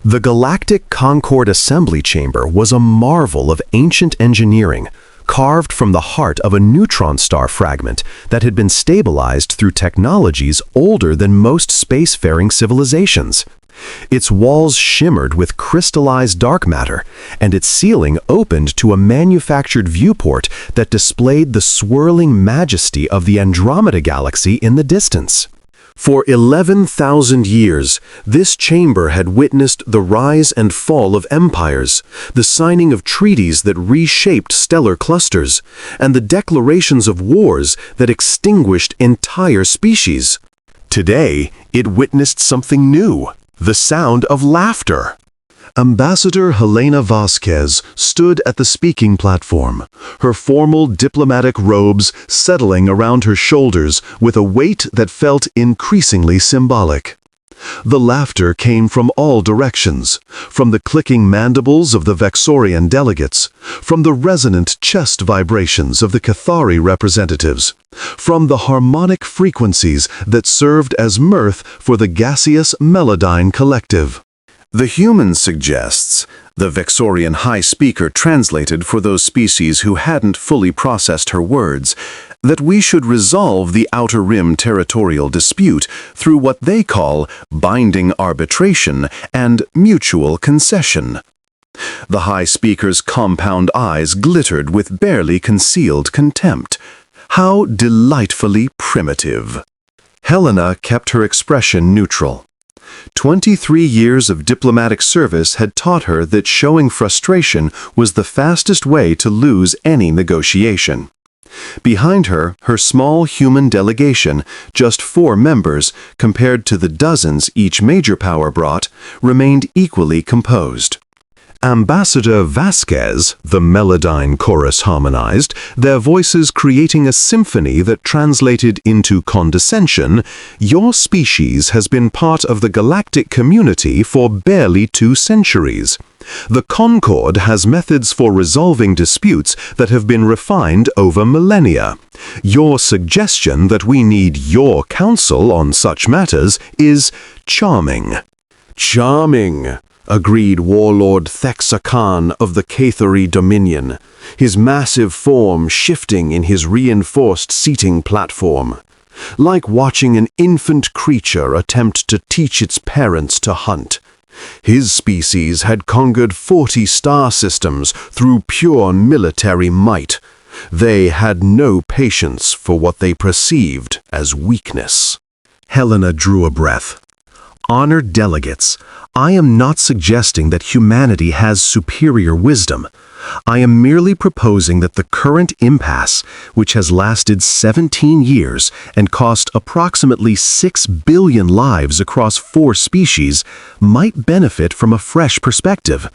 The Galactic Concord Assembly Chamber was a marvel of ancient engineering, carved from the heart of a neutron star fragment that had been stabilized through technologies older than most spacefaring civilizations. Its walls shimmered with crystallized dark matter, and its ceiling opened to a manufactured viewport that displayed the swirling majesty of the Andromeda Galaxy in the distance. For 11,000 years, this chamber had witnessed the rise and fall of empires, the signing of treaties that reshaped stellar clusters, and the declarations of wars that extinguished entire species. Today, it witnessed something new, the sound of laughter. Ambassador Helena Vasquez stood at the speaking platform, her formal diplomatic robes settling around her shoulders with a weight that felt increasingly symbolic. The laughter came from all directions, from the clicking mandibles of the Vexorian delegates, from the resonant chest vibrations of the Cathari representatives, from the harmonic frequencies that served as mirth for the gaseous Melodyne collective. The human suggests, the Vexorian High Speaker translated for those species who hadn't fully processed her words, that we should resolve the Outer Rim territorial dispute through what they call binding arbitration and mutual concession. The High Speaker's compound eyes glittered with barely concealed contempt. How delightfully primitive. Helena kept her expression neutral. 23 years of diplomatic service had taught her that showing frustration was the fastest way to lose any negotiation. Behind her, her small human delegation, just 4 members, compared to the dozens each major power brought, remained equally composed. Ambassador Vasquez, the Melodyne chorus harmonized, their voices creating a symphony that translated into condescension. Your species has been part of the galactic community for barely 2 centuries. The Concord has methods for resolving disputes that have been refined over millennia. Your suggestion that we need your counsel on such matters is charming. Charming, agreed Warlord Thexakan of the Cathari Dominion, his massive form shifting in his reinforced seating platform. Like watching an infant creature attempt to teach its parents to hunt. His species had conquered 40 star systems through pure military might. They had no patience for what they perceived as weakness. Helena drew a breath. Honored delegates, I am not suggesting that humanity has superior wisdom. I am merely proposing that the current impasse, which has lasted 17 years and cost approximately 6 billion lives across 4 species, might benefit from a fresh perspective.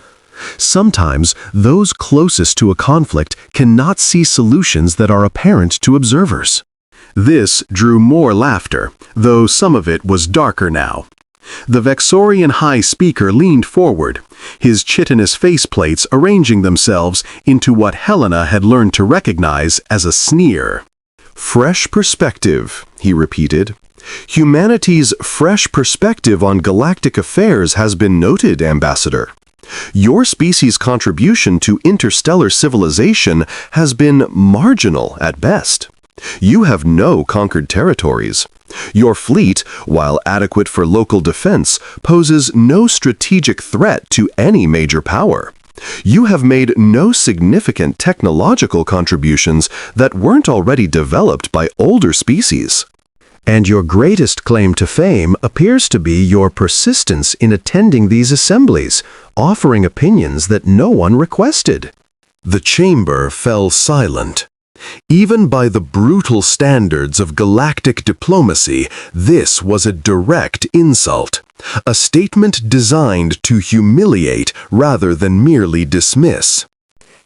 Sometimes, those closest to a conflict cannot see solutions that are apparent to observers. This drew more laughter, though some of it was darker now. The Vexorian High Speaker leaned forward, his chitinous faceplates arranging themselves into what Helena had learned to recognize as a sneer. Fresh perspective, he repeated. Humanity's fresh perspective on galactic affairs has been noted, Ambassador. Your species' contribution to interstellar civilization has been marginal at best. You have no conquered territories. Your fleet, while adequate for local defense, poses no strategic threat to any major power. You have made no significant technological contributions that weren't already developed by older species. And your greatest claim to fame appears to be your persistence in attending these assemblies, offering opinions that no one requested. The chamber fell silent. Even by the brutal standards of galactic diplomacy, this was a direct insult, a statement designed to humiliate rather than merely dismiss.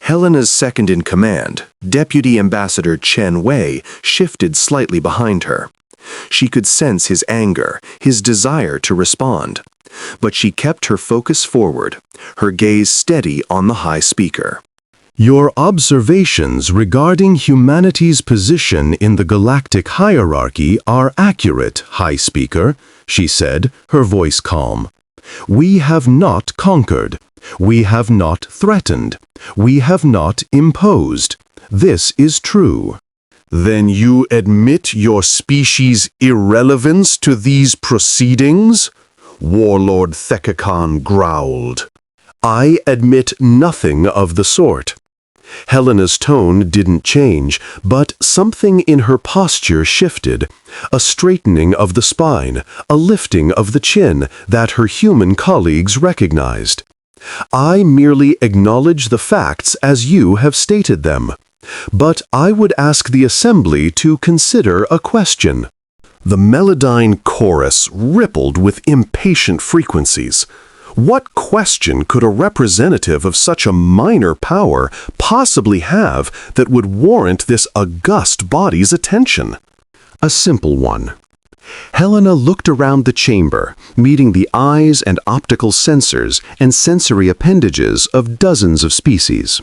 Helena's second-in-command, Deputy Ambassador Chen Wei, shifted slightly behind her. She could sense his anger, his desire to respond. But she kept her focus forward, her gaze steady on the High Speaker. Your observations regarding humanity's position in the galactic hierarchy are accurate, High Speaker, she said, her voice calm. We have not conquered. We have not threatened. We have not imposed. This is true. Then you admit your species' irrelevance to these proceedings? Warlord Thekakan growled. I admit nothing of the sort. Helena's tone didn't change, but something in her posture shifted, a straightening of the spine, a lifting of the chin that her human colleagues recognized. I merely acknowledge the facts as you have stated them, but I would ask the assembly to consider a question. The melodyne chorus rippled with impatient frequencies. What question could a representative of such a minor power possibly have that would warrant this august body's attention? A simple one. Helena looked around the chamber, meeting the eyes and optical sensors and sensory appendages of dozens of species.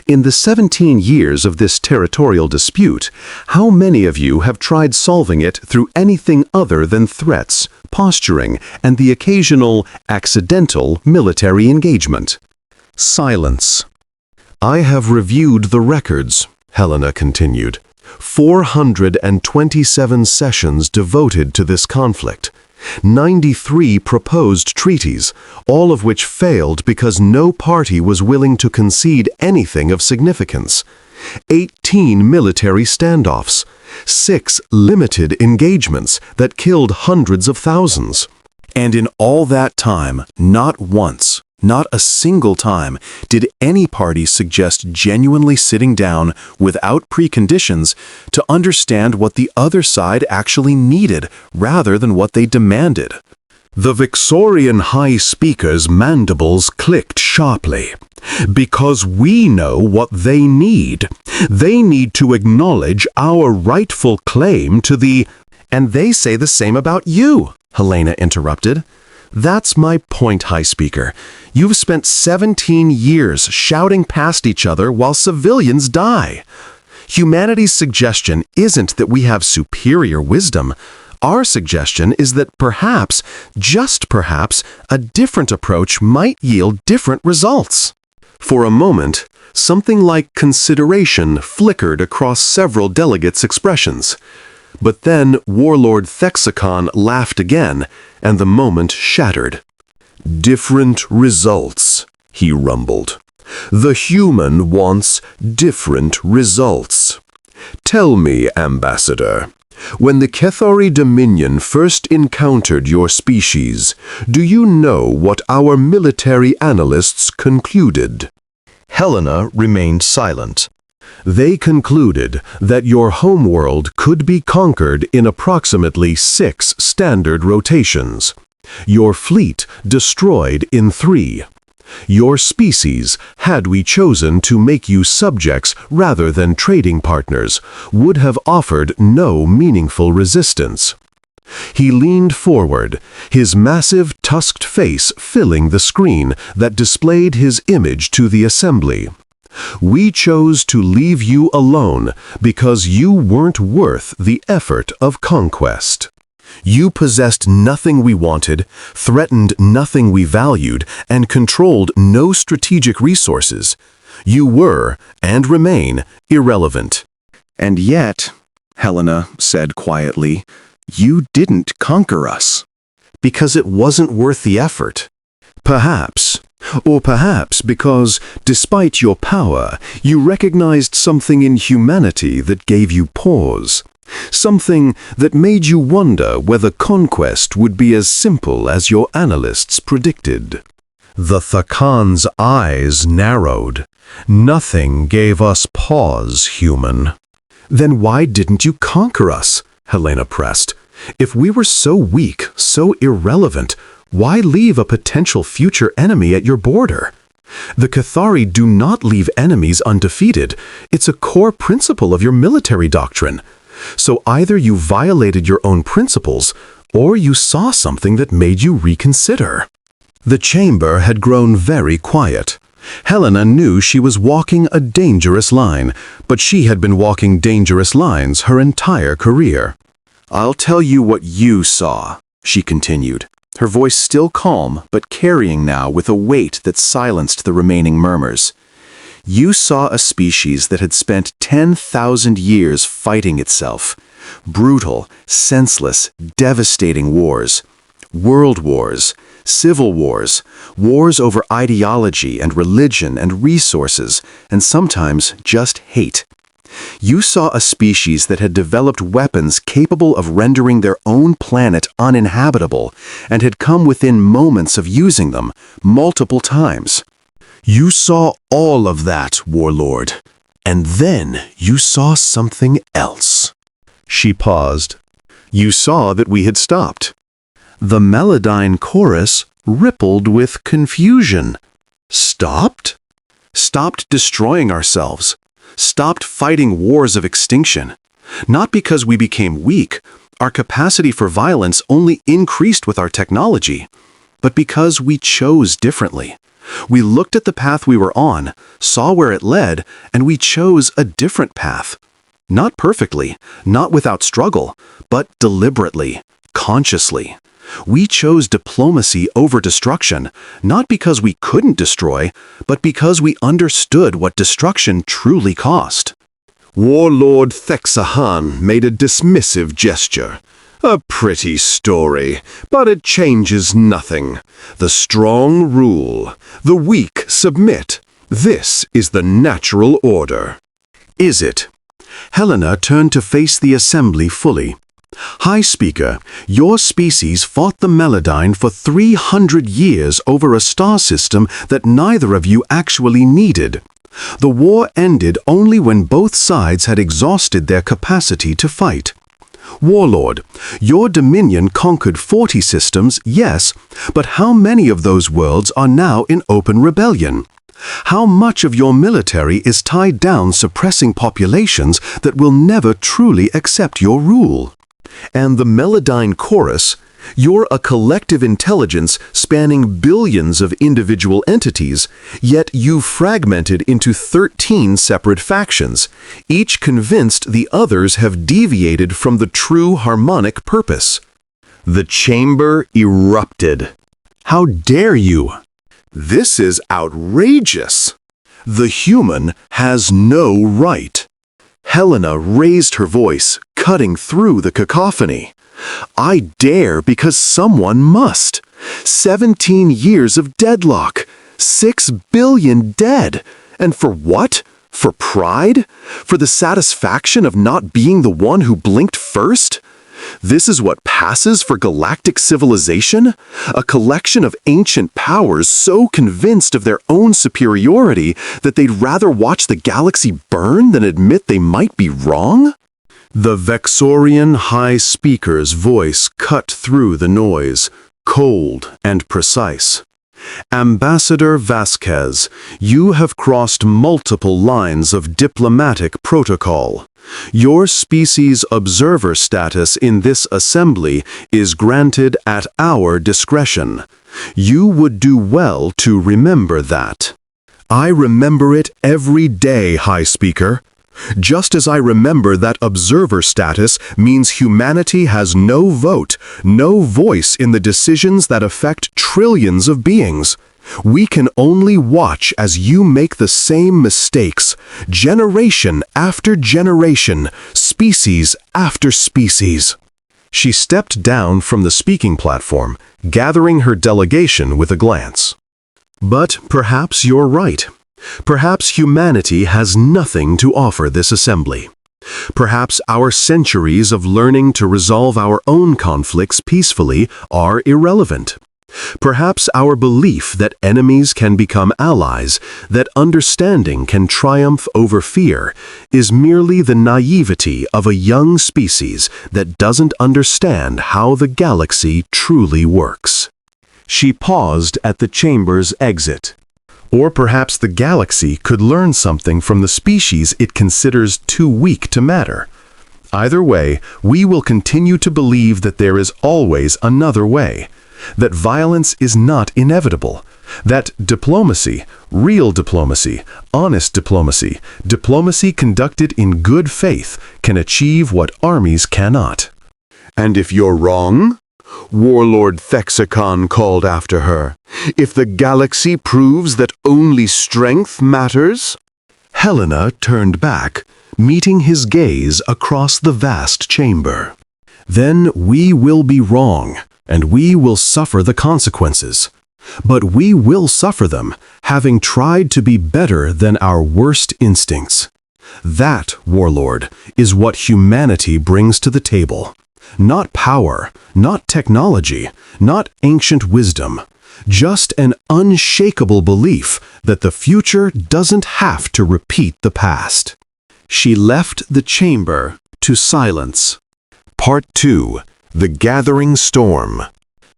In the 17 years of this territorial dispute, how many of you have tried solving it through anything other than threats, posturing, and the occasional, accidental military engagement? Silence. I have reviewed the records, Helena continued. 427 sessions devoted to this conflict. 93 proposed treaties, all of which failed because no party was willing to concede anything of significance. 18 military standoffs. 6 limited engagements that killed hundreds of thousands. And in all that time, not once, not a single time, did any party suggest genuinely sitting down without preconditions to understand what the other side actually needed rather than what they demanded. The Vixorian High Speaker's mandibles clicked sharply. Because we know what they need. They need to acknowledge our rightful claim to the— And they say the same about you, Helena interrupted. That's my point, High Speaker. You've spent 17 years shouting past each other while civilians die. Humanity's suggestion isn't that we have superior wisdom. Our suggestion is that perhaps, just perhaps, a different approach might yield different results. For a moment, something like consideration flickered across several delegates' expressions. But then Warlord Thexicon laughed again, and the moment shattered. Different results, he rumbled. The human wants different results. Tell me, Ambassador, when the Kethari Dominion first encountered your species, do you know what our military analysts concluded? Helena remained silent. They concluded that your homeworld could be conquered in approximately 6 standard rotations. Your fleet destroyed in 3. Your species, had we chosen to make you subjects rather than trading partners, would have offered no meaningful resistance. He leaned forward, his massive tusked face filling the screen that displayed his image to the assembly. We chose to leave you alone because you weren't worth the effort of conquest. You possessed nothing we wanted, threatened nothing we valued, and controlled no strategic resources. You were, and remain, irrelevant. And yet, Helena said quietly, you didn't conquer us. Because it wasn't worth the effort. Perhaps. Or perhaps because, despite your power, you recognized something in humanity that gave you pause. Something that made you wonder whether conquest would be as simple as your analysts predicted. The Thakan's eyes narrowed. Nothing gave us pause, human. Then why didn't you conquer us? Helena pressed. If we were so weak, so irrelevant, why leave a potential future enemy at your border? The Cathari do not leave enemies undefeated. It's a core principle of your military doctrine. So either you violated your own principles, or you saw something that made you reconsider. The chamber had grown very quiet. Helena knew she was walking a dangerous line, but she had been walking dangerous lines her entire career. I'll tell you what you saw, she continued. her voice still calm, but carrying now with a weight that silenced the remaining murmurs. You saw a species that had spent 10,000 years fighting itself. Brutal, senseless, devastating wars. World wars, civil wars, wars over ideology and religion and resources, and sometimes just hate. You saw a species that had developed weapons capable of rendering their own planet uninhabitable, and had come within moments of using them, multiple times. You saw all of that, Warlord. And then you saw something else. She paused. You saw that we had stopped. The melodyne chorus rippled with confusion. Stopped? Stopped destroying ourselves. Stopped fighting wars of extinction. Not because we became weak. Our capacity for violence only increased with our technology. But because we chose differently. We looked at the path we were on, saw where it led, and we chose a different path. Not perfectly, not without struggle, but deliberately, consciously. We chose diplomacy over destruction, not because we couldn't destroy, but because we understood what destruction truly cost. Warlord Thexahan made a dismissive gesture. A pretty story, but it changes nothing. The strong rule, the weak submit. This is the natural order. Is it? Helena turned to face the assembly fully. High Speaker, your species fought the Melodyne for 300 years over a star system that neither of you actually needed. The war ended only when both sides had exhausted their capacity to fight. Warlord, your dominion conquered 40 systems, yes, but how many of those worlds are now in open rebellion? How much of your military is tied down suppressing populations that will never truly accept your rule? And the Melodyne chorus, you're a collective intelligence spanning billions of individual entities, yet you've fragmented into 13 separate factions, each convinced the others have deviated from the true harmonic purpose. The chamber erupted. How dare you? This is outrageous. The human has no right. Helena raised her voice, cutting through the cacophony. I dare because someone must. 17 years of deadlock. 6 billion dead. And for what? For pride? For the satisfaction of not being the one who blinked first? This is what passes for galactic civilization? A collection of ancient powers so convinced of their own superiority that they'd rather watch the galaxy burn than admit they might be wrong? The Vexorian High Speaker's voice cut through the noise, cold and precise. Ambassador Vasquez, you have crossed multiple lines of diplomatic protocol. Your species' observer status in this assembly is granted at our discretion. You would do well to remember that. I remember it every day, High Speaker. Just as I remember that observer status means humanity has no vote, no voice in the decisions that affect trillions of beings. We can only watch as you make the same mistakes, generation after generation, species after species. She stepped down from the speaking platform, gathering her delegation with a glance. But perhaps you're right. Perhaps humanity has nothing to offer this assembly. Perhaps our centuries of learning to resolve our own conflicts peacefully are irrelevant. Perhaps our belief that enemies can become allies, that understanding can triumph over fear, is merely the naivety of a young species that doesn't understand how the galaxy truly works. She paused at the chamber's exit. Or perhaps the galaxy could learn something from the species it considers too weak to matter. Either way, we will continue to believe that there is always another way, that violence is not inevitable, that diplomacy, real diplomacy, honest diplomacy, diplomacy conducted in good faith, can achieve what armies cannot. And if you're wrong? Warlord Thexicon called after her. If the galaxy proves that only strength matters? Helena turned back, meeting his gaze across the vast chamber. Then we will be wrong, and we will suffer the consequences. But we will suffer them, having tried to be better than our worst instincts. That, Warlord, is what humanity brings to the table. Not power, not technology, not ancient wisdom. Just an unshakable belief that the future doesn't have to repeat the past. She left the chamber to silence. Part 2. The Gathering Storm.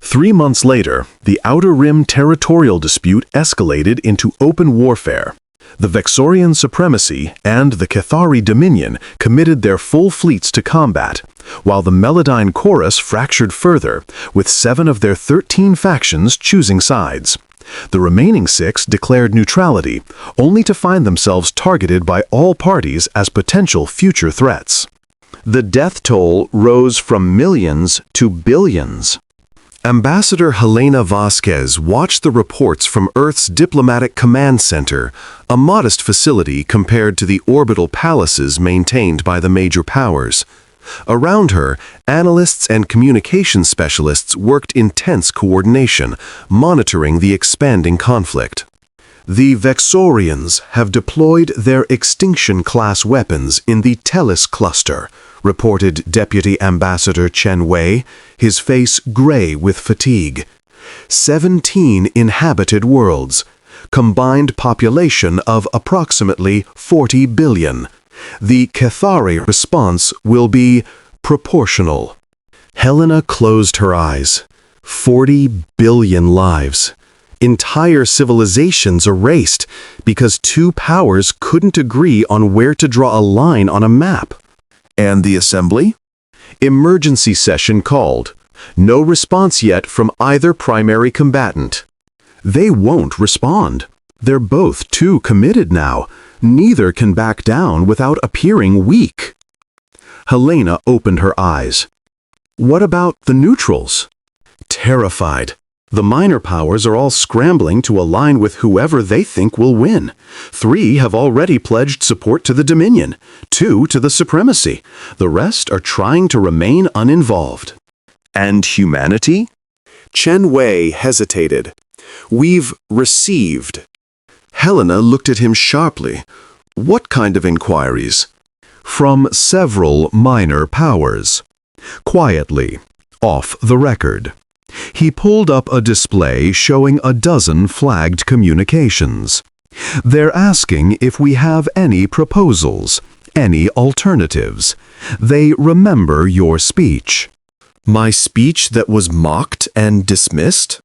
3 months later, the Outer Rim territorial dispute escalated into open warfare. The Vexorian supremacy and the Cathari Dominion committed their full fleets to combat, while the Melodyne Chorus fractured further, with 7 of their 13 factions choosing sides. The remaining 6 declared neutrality, only to find themselves targeted by all parties as potential future threats. The death toll rose from millions to billions. Ambassador Helena Vasquez watched the reports from Earth's Diplomatic Command Center, a modest facility compared to the orbital palaces maintained by the major powers. Around her, analysts and communication specialists worked in tense coordination, monitoring the expanding conflict. The Vexorians have deployed their Extinction-class weapons in the Tellus cluster, reported Deputy Ambassador Chen Wei, his face gray with fatigue. 17 inhabited worlds, combined population of approximately 40 billion. The Cathari response will be proportional. Helena closed her eyes. 40 billion lives. Entire civilizations erased because 2 powers couldn't agree on where to draw a line on a map. And the assembly? Emergency session called. No response yet from either primary combatant. They won't respond. They're both too committed now. Neither can back down without appearing weak. Helena opened her eyes. What about the neutrals? Terrified. The minor powers are all scrambling to align with whoever they think will win. 3 have already pledged support to the Dominion, 2 to the Supremacy. The rest are trying to remain uninvolved. And humanity? Chen Wei hesitated. We've received. Helena looked at him sharply. What kind of inquiries? From several minor powers. Quietly, off the record. He pulled up a display showing a dozen flagged communications. They're asking if we have any proposals, any alternatives. They remember your speech. My speech that was mocked and dismissed?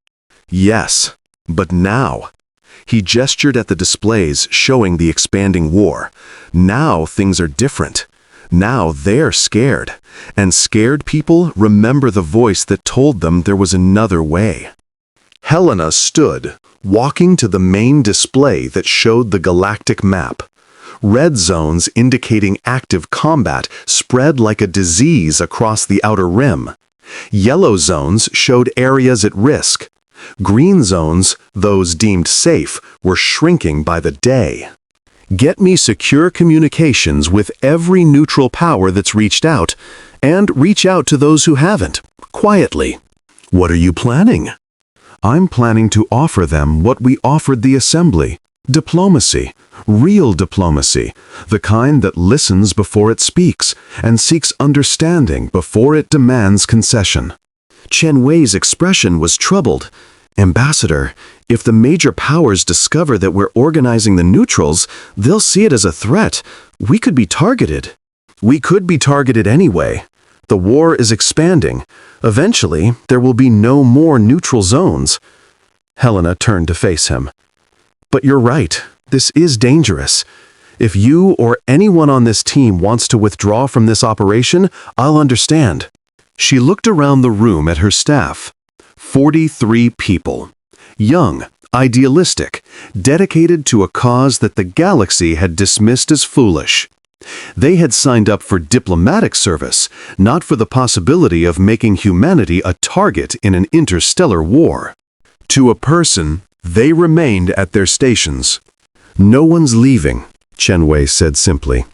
Yes, but now. He gestured at the displays showing the expanding war. Now things are different. Now they're scared, and scared people remember the voice that told them there was another way. Helena stood, walking to the main display that showed the galactic map. Red zones indicating active combat spread like a disease across the outer rim. Yellow zones showed areas at risk. Green zones, those deemed safe, were shrinking by the day. Get me secure communications with every neutral power that's reached out, and reach out to those who haven't, quietly. What are you planning? I'm planning to offer them what we offered the Assembly. Diplomacy. Real diplomacy. The kind that listens before it speaks, and seeks understanding before it demands concession. Chen Wei's expression was troubled. Ambassador, if the major powers discover that we're organizing the neutrals, they'll see it as a threat. We could be targeted. We could be targeted anyway. The war is expanding. Eventually, there will be no more neutral zones. Helena turned to face him. But you're right. This is dangerous. If you or anyone on this team wants to withdraw from this operation, I'll understand. She looked around the room at her staff. 43 people. Young, idealistic, dedicated to a cause that the galaxy had dismissed as foolish. They had signed up for diplomatic service, not for the possibility of making humanity a target in an interstellar war. To a person, they remained at their stations. "No one's leaving," Chen Wei said simply.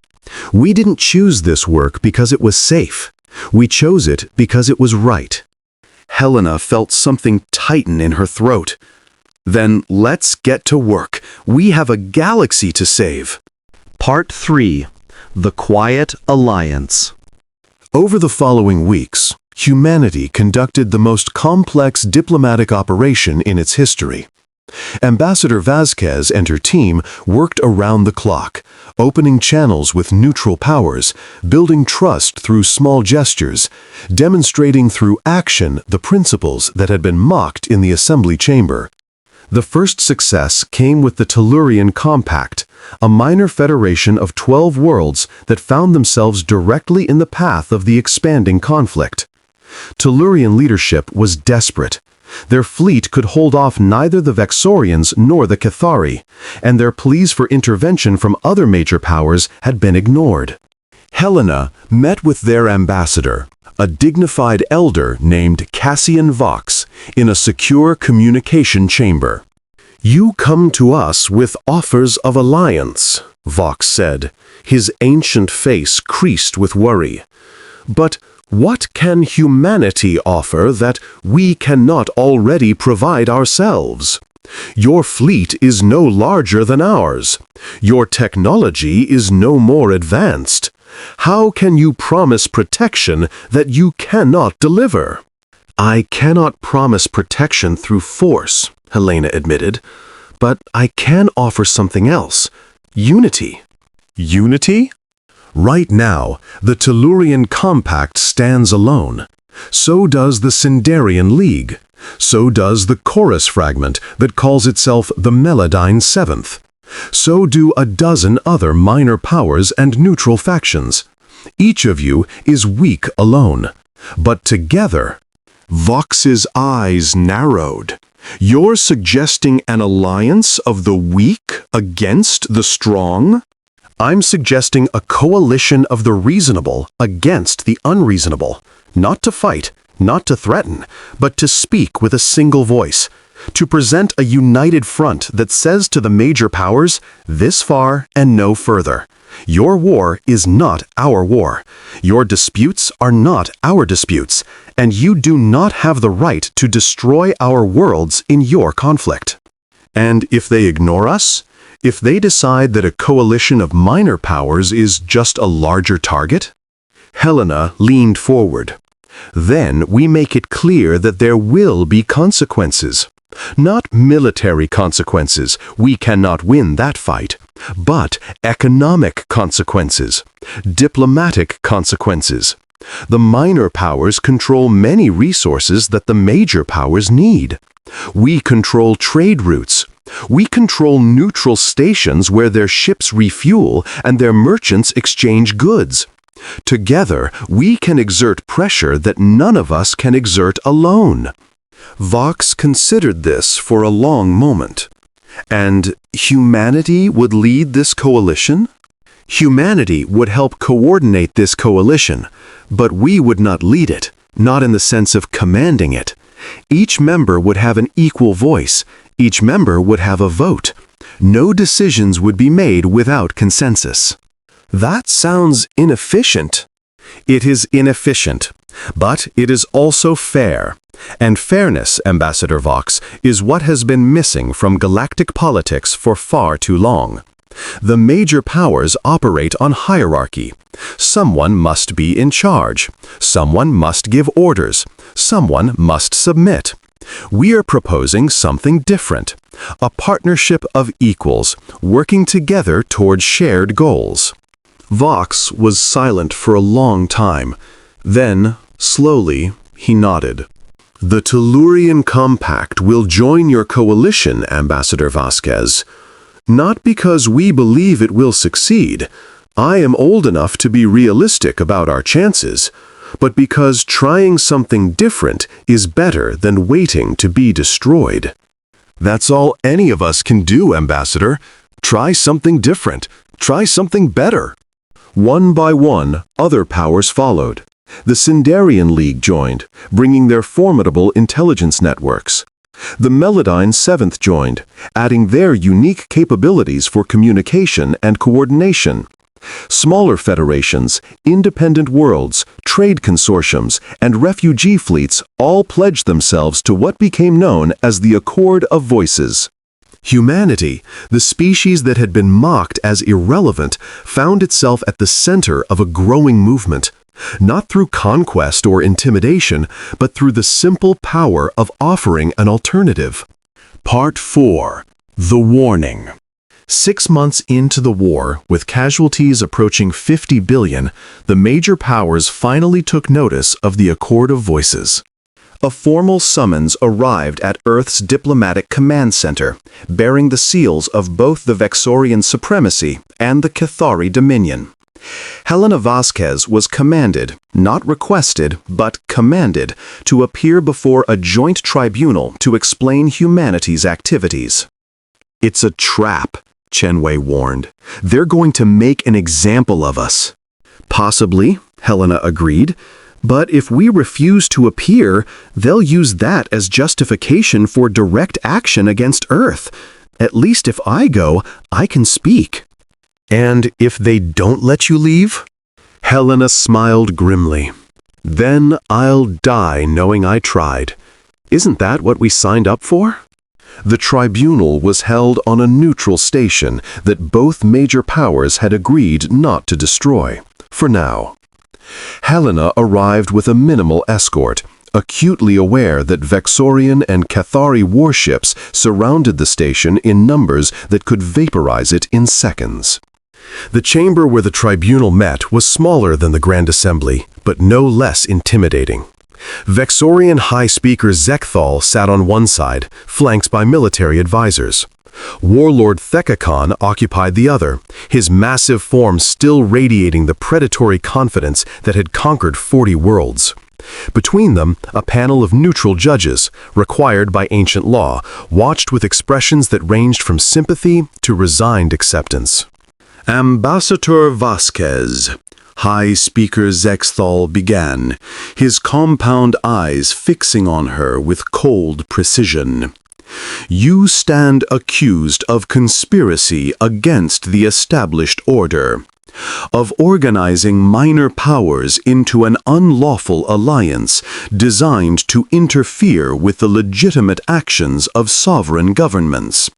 "We didn't choose this work because it was safe. We chose it because it was right." Helena felt something tighten in her throat. "Then let's get to work. We have a galaxy to save." Part 3. The Quiet Alliance. Over the following weeks, humanity conducted the most complex diplomatic operation in its history. Ambassador Vasquez and her team worked around the clock, opening channels with neutral powers, building trust through small gestures, demonstrating through action the principles that had been mocked in the assembly chamber. The first success came with the Tellurian Compact, a minor federation of 12 worlds that found themselves directly in the path of the expanding conflict. Tellurian leadership was desperate. Their fleet could hold off neither the Vexorians nor the Cathari, and their pleas for intervention from other major powers had been ignored. Helena met with their ambassador, a dignified elder named Cassian Vox, in a secure communication chamber. "You come to us with offers of alliance," Vox said, his ancient face creased with worry. "But what can humanity offer that we cannot already provide ourselves? Your fleet is no larger than ours. Your technology is no more advanced. How can you promise protection that you cannot deliver?" "I cannot promise protection through force," Helena admitted, "but I can offer something else. Unity." "Unity?" "Right now, the Tellurian Compact stands alone. So does the Sindarian League. So does the Chorus Fragment that calls itself the Melodyne Seventh. So do a dozen other minor powers and neutral factions. Each of you is weak alone. But together—" Vox's eyes narrowed. "You're suggesting an alliance of the weak against the strong?" "I'm suggesting a coalition of the reasonable against the unreasonable. Not to fight, not to threaten, but to speak with a single voice. To present a united front that says to the major powers, this far and no further. Your war is not our war. Your disputes are not our disputes, and you do not have the right to destroy our worlds in your conflict." "And if they ignore us? If they decide that a coalition of minor powers is just a larger target?" Helena leaned forward. "Then we make it clear that there will be consequences. Not military consequences, we cannot win that fight, but economic consequences, diplomatic consequences. The minor powers control many resources that the major powers need. We control trade routes. We control neutral stations where their ships refuel and their merchants exchange goods. Together, we can exert pressure that none of us can exert alone." Vox considered this for a long moment. "And humanity would lead this coalition?" "Humanity would help coordinate this coalition, but we would not lead it, not in the sense of commanding it. Each member would have an equal voice. Each member would have a vote. No decisions would be made without consensus." "That sounds inefficient." "It is inefficient, but it is also fair. And fairness, Ambassador Vox, is what has been missing from galactic politics for far too long. The major powers operate on hierarchy. Someone must be in charge. Someone must give orders. Someone must submit. We are proposing something different. A partnership of equals, working together toward shared goals." Vox was silent for a long time. Then, slowly, he nodded. "The Tellurian Compact will join your coalition, Ambassador Vasquez. Not because we believe it will succeed. I am old enough to be realistic about our chances. But because trying something different is better than waiting to be destroyed." "That's all any of us can do, Ambassador. Try something different. Try something better." One by one, other powers followed. The Sindarian League joined, bringing their formidable intelligence networks. The Melodyne Seventh joined, adding their unique capabilities for communication and coordination. Smaller federations, independent worlds, trade consortiums, and refugee fleets all pledged themselves to what became known as the Accord of Voices. Humanity, the species that had been mocked as irrelevant, found itself at the center of a growing movement, not through conquest or intimidation, but through the simple power of offering an alternative. Part 4. The Warning. 6 months into the war, with casualties approaching 50 billion, the major powers finally took notice of the Accord of Voices. A formal summons arrived at Earth's diplomatic command center, bearing the seals of both the Vexorian supremacy and the Cathari dominion. Helena Vasquez was commanded, not requested, but commanded, to appear before a joint tribunal to explain humanity's activities. "It's a trap," Chenwei warned. "They're going to make an example of us." "Possibly," Helena agreed. "But if we refuse to appear, they'll use that as justification for direct action against Earth. At least if I go, I can speak." "And if they don't let you leave?" Helena smiled grimly. "Then I'll die knowing I tried. Isn't that what we signed up for?" The tribunal was held on a neutral station that both major powers had agreed not to destroy, for now. Helena arrived with a minimal escort, acutely aware that Vexorian and Cathari warships surrounded the station in numbers that could vaporize it in seconds. The chamber where the tribunal met was smaller than the Grand Assembly, but no less intimidating. Vexorian High Speaker Zekthal sat on one side, flanked by military advisors. Warlord Thekakon occupied the other, his massive form still radiating the predatory confidence that had conquered 40 worlds. Between them, a panel of neutral judges, required by ancient law, watched with expressions that ranged from sympathy to resigned acceptance. "Ambassador Vasquez," High Speaker Zekthal began, his compound eyes fixing on her with cold precision. "You stand accused of conspiracy against the established order, of organizing minor powers into an unlawful alliance designed to interfere with the legitimate actions of sovereign governments,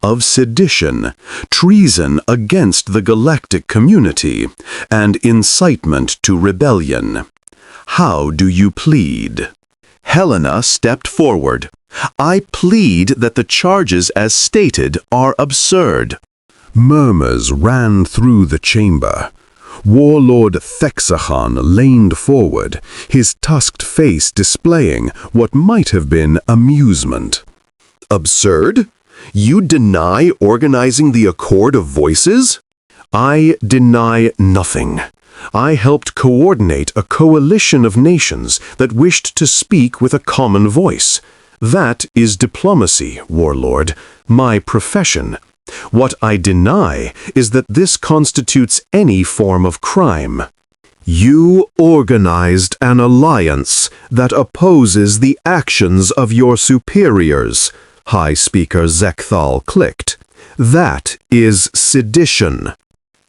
of sedition, treason against the galactic community, and incitement to rebellion. How do you plead?" Helena stepped forward. "I plead that the charges as stated are absurd." Murmurs ran through the chamber. Warlord Thexahan leaned forward, his tusked face displaying what might have been amusement. "Absurd? You deny organizing the Accord of Voices?" "I deny nothing. I helped coordinate a coalition of nations that wished to speak with a common voice. That is diplomacy, Warlord, my profession. What I deny is that this constitutes any form of crime." "You organized an alliance that opposes the actions of your superiors," High Speaker Zekthal clicked. "That is sedition."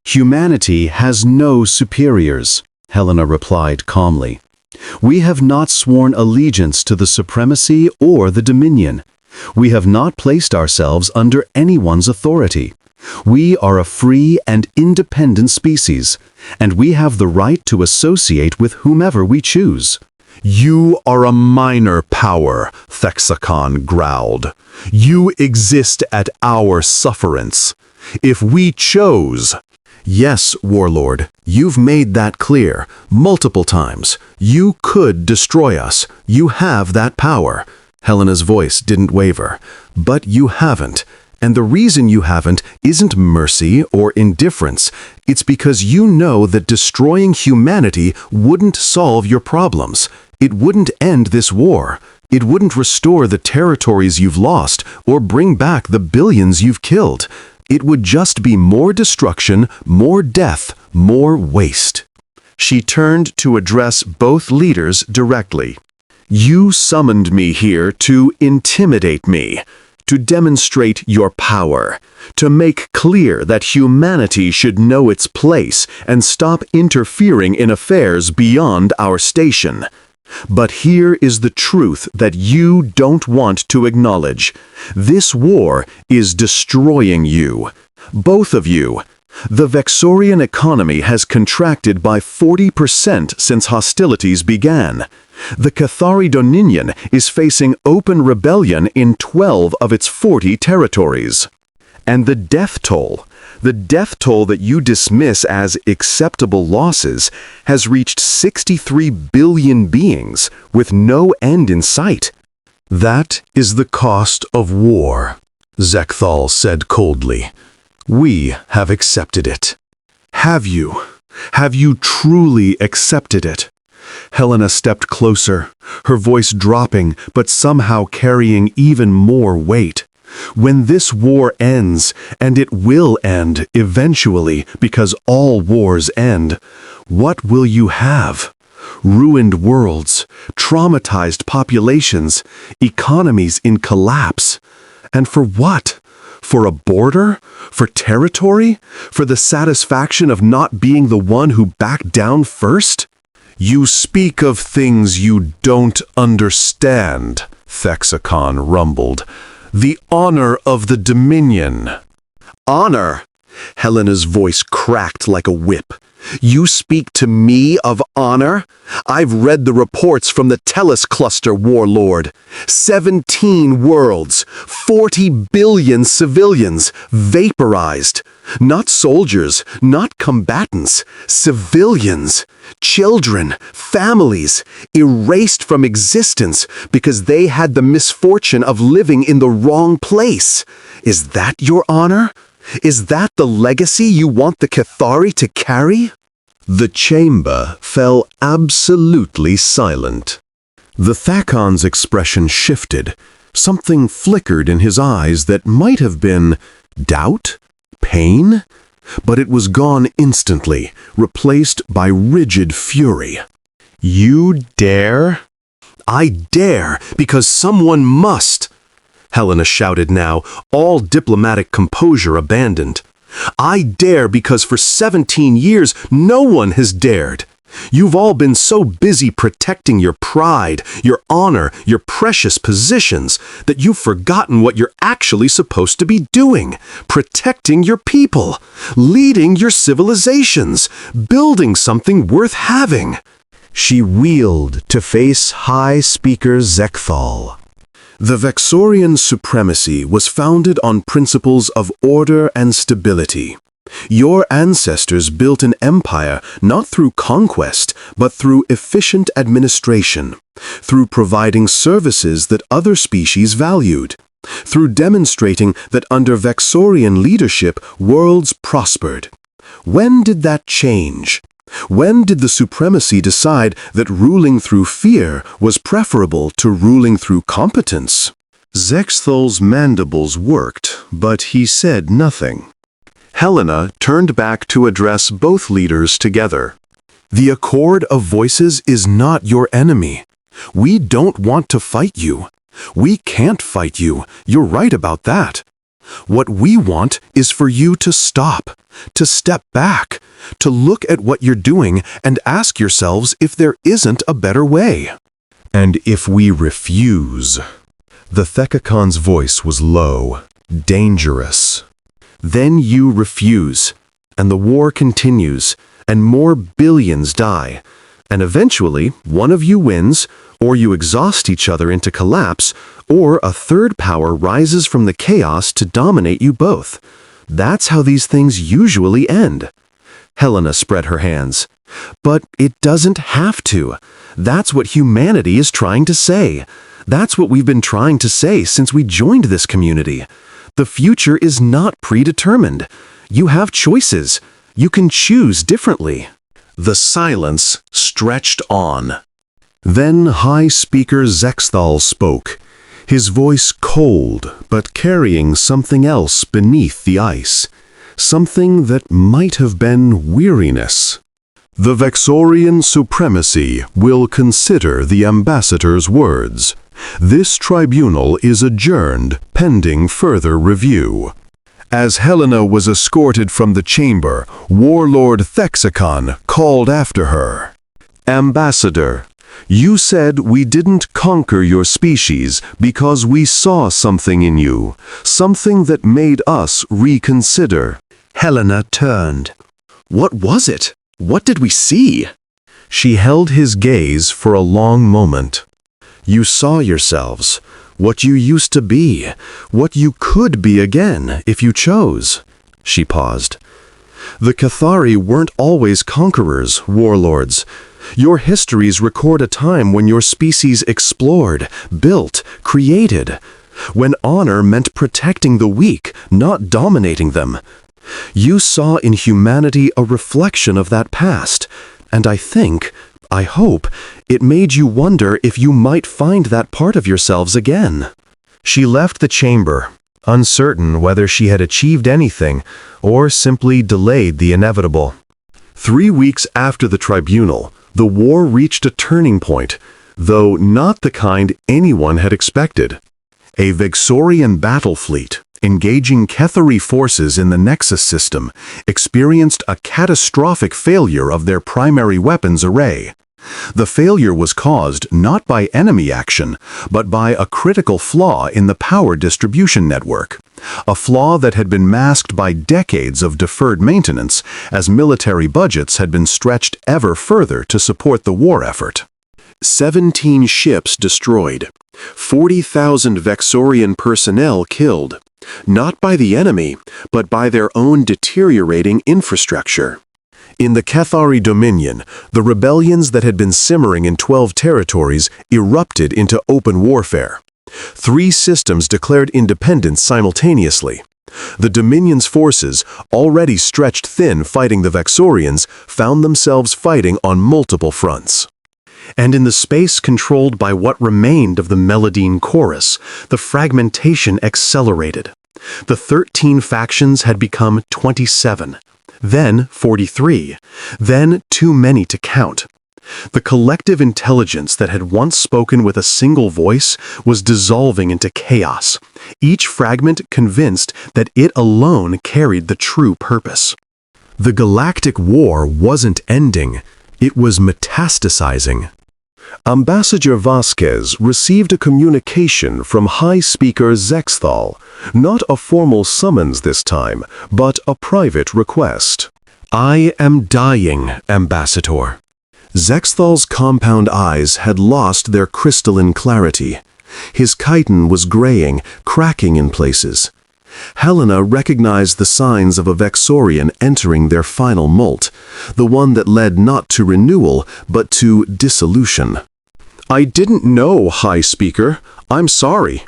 "Humanity has no superiors," Helena replied calmly. "We have not sworn allegiance to the supremacy or the dominion. We have not placed ourselves under anyone's authority. We are a free and independent species, and we have the right to associate with whomever we choose." "You are a minor power," Thexakan growled. "You exist at our sufferance. If we chose—" "Yes, Warlord, you've made that clear, multiple times. You could destroy us. You have that power." Helena's voice didn't waver. "But you haven't. And the reason you haven't isn't mercy or indifference. It's because you know that destroying humanity wouldn't solve your problems. It wouldn't end this war. It wouldn't restore the territories you've lost or bring back the billions you've killed. It would just be more destruction, more death, more waste. She turned to address both leaders directly. You summoned me here to intimidate me, to demonstrate your power, to make clear that humanity should know its place and stop interfering in affairs beyond our station. But here is the truth that you don't want to acknowledge. This war is destroying you. Both of you. The Vexorian economy has contracted by 40% since hostilities began. The Cathari Dominion is facing open rebellion in 12 of its 40 territories. And the death toll that you dismiss as acceptable losses, has reached 63 billion beings with no end in sight. That is the cost of war, Zekthal said coldly. We have accepted it. Have you? Have you truly accepted it? Helena stepped closer, her voice dropping but somehow carrying even more weight. When this war ends, and it will end eventually because all wars end, what will you have? Ruined worlds, traumatized populations, economies in collapse. And for what? For a border? For territory? For the satisfaction of not being the one who backed down first? You speak of things you don't understand, Thexacon rumbled. The honor of the Dominion. Honor? Helena's voice cracked like a whip. You speak to me of honor? I've read the reports from the Tellus Cluster, Warlord. 17 worlds, 40 billion civilians, vaporized. Not soldiers, not combatants, civilians. Children, families, erased from existence because they had the misfortune of living in the wrong place. Is that your honor? Is that the legacy you want the Cathari to carry? The chamber fell absolutely silent. The Thacon's expression shifted. Something flickered in his eyes that might have been doubt? Pain? But it was gone instantly, replaced by rigid fury. You dare? I dare because someone must. Helena shouted now, all diplomatic composure abandoned. I dare because for 17 years no one has dared. You've all been so busy protecting your pride, your honor, your precious positions, that you've forgotten what you're actually supposed to be doing. Protecting your people, leading your civilizations, building something worth having. She wheeled to face High Speaker Zekthal. The Vexorian supremacy was founded on principles of order and stability. Your ancestors built an empire not through conquest, but through efficient administration, through providing services that other species valued, through demonstrating that under Vexorian leadership worlds prospered. When did that change? When did the supremacy decide that ruling through fear was preferable to ruling through competence? Zexthal's mandibles worked, but he said nothing. Helena turned back to address both leaders together. The accord of voices is not your enemy. We don't want to fight you. We can't fight you. You're right about that. What we want is for you to stop, to step back, to look at what you're doing and ask yourselves if there isn't a better way. And if we refuse. The Thecacon's voice was low, dangerous. Then you refuse, and the war continues, and more billions die, and eventually one of you wins, or you exhaust each other into collapse, or a third power rises from the chaos to dominate you both. That's how these things usually end. Helena spread her hands. But it doesn't have to. That's what humanity is trying to say. That's what we've been trying to say since we joined this community. The future is not predetermined. You have choices. You can choose differently. The silence stretched on. Then High Speaker Zexthal spoke. his voice cold but carrying something else beneath the ice, something that might have been weariness. The Vexorian supremacy will consider the ambassador's words. This tribunal is adjourned pending further review. As Helena was escorted from the chamber, Warlord Thexicon called after her. Ambassador, you said we didn't conquer your species because we saw something in you, something that made us reconsider. Helena turned. What was it? What did we see? She held his gaze for a long moment. You saw yourselves, what you used to be, what you could be again if you chose. She paused. The Cathari weren't always conquerors, warlords. Your histories record a time when your species explored, built, created, when honor meant protecting the weak, not dominating them. You saw in humanity a reflection of that past, and I hope, it made you wonder if you might find that part of yourselves again. She left the chamber, uncertain whether she had achieved anything or simply delayed the inevitable. 3 weeks after the tribunal, the war reached a turning point, though not the kind anyone had expected. A Vexorian battle fleet, engaging Cathari forces in the Nexus system, experienced a catastrophic failure of their primary weapons array. The failure was caused not by enemy action, but by a critical flaw in the power distribution network, a flaw that had been masked by decades of deferred maintenance as military budgets had been stretched ever further to support the war effort. 17 ships destroyed, 40,000 Vexorian personnel killed, not by the enemy, but by their own deteriorating infrastructure. In the Cathari Dominion, the rebellions that had been simmering in 12 territories erupted into open warfare. 3 systems declared independence simultaneously. The Dominion's forces, already stretched thin fighting the Vexorians, found themselves fighting on multiple fronts. And in the space controlled by what remained of the Meladine Chorus, the fragmentation accelerated. The 13 factions had become 27. Then 43, then too many to count. The collective intelligence that had once spoken with a single voice was dissolving into chaos, each fragment convinced that it alone carried the true purpose. The Galactic War wasn't ending, it was metastasizing. Ambassador Vasquez received a communication from High Speaker Zexthal, not a formal summons this time, but a private request. I am dying, Ambassador. Zexthal's compound eyes had lost their crystalline clarity. His chitin was graying, cracking in places. Helena recognized the signs of a Vexorian entering their final molt, the one that led not to renewal, but to dissolution. I didn't know, High Speaker. I'm sorry.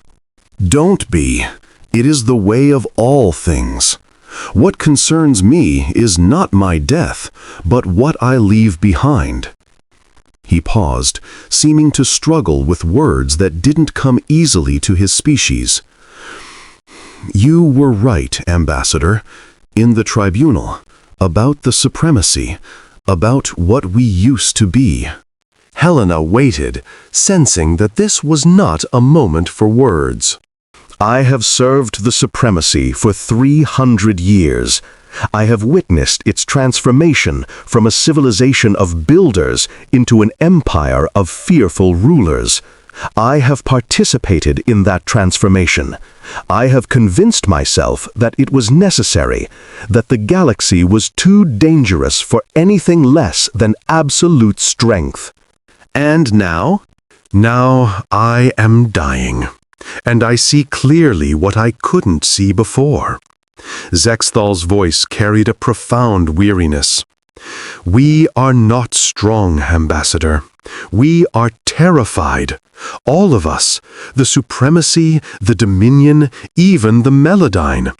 Don't be. It is the way of all things. What concerns me is not my death, but what I leave behind. He paused, seeming to struggle with words that didn't come easily to his species. You were right, Ambassador, in the tribunal, about the supremacy, about what we used to be. Helena waited, sensing that this was not a moment for words. I have served the supremacy for 300 years. I have witnessed its transformation from a civilization of builders into an empire of fearful rulers. I have participated in that transformation. I have convinced myself that it was necessary, that the galaxy was too dangerous for anything less than absolute strength. And now? Now I am dying, and I see clearly what I couldn't see before. Zexthal's voice carried a profound weariness. We are not strong, Ambassador. We are terrified. All of us, the supremacy, the dominion, even the Meladine.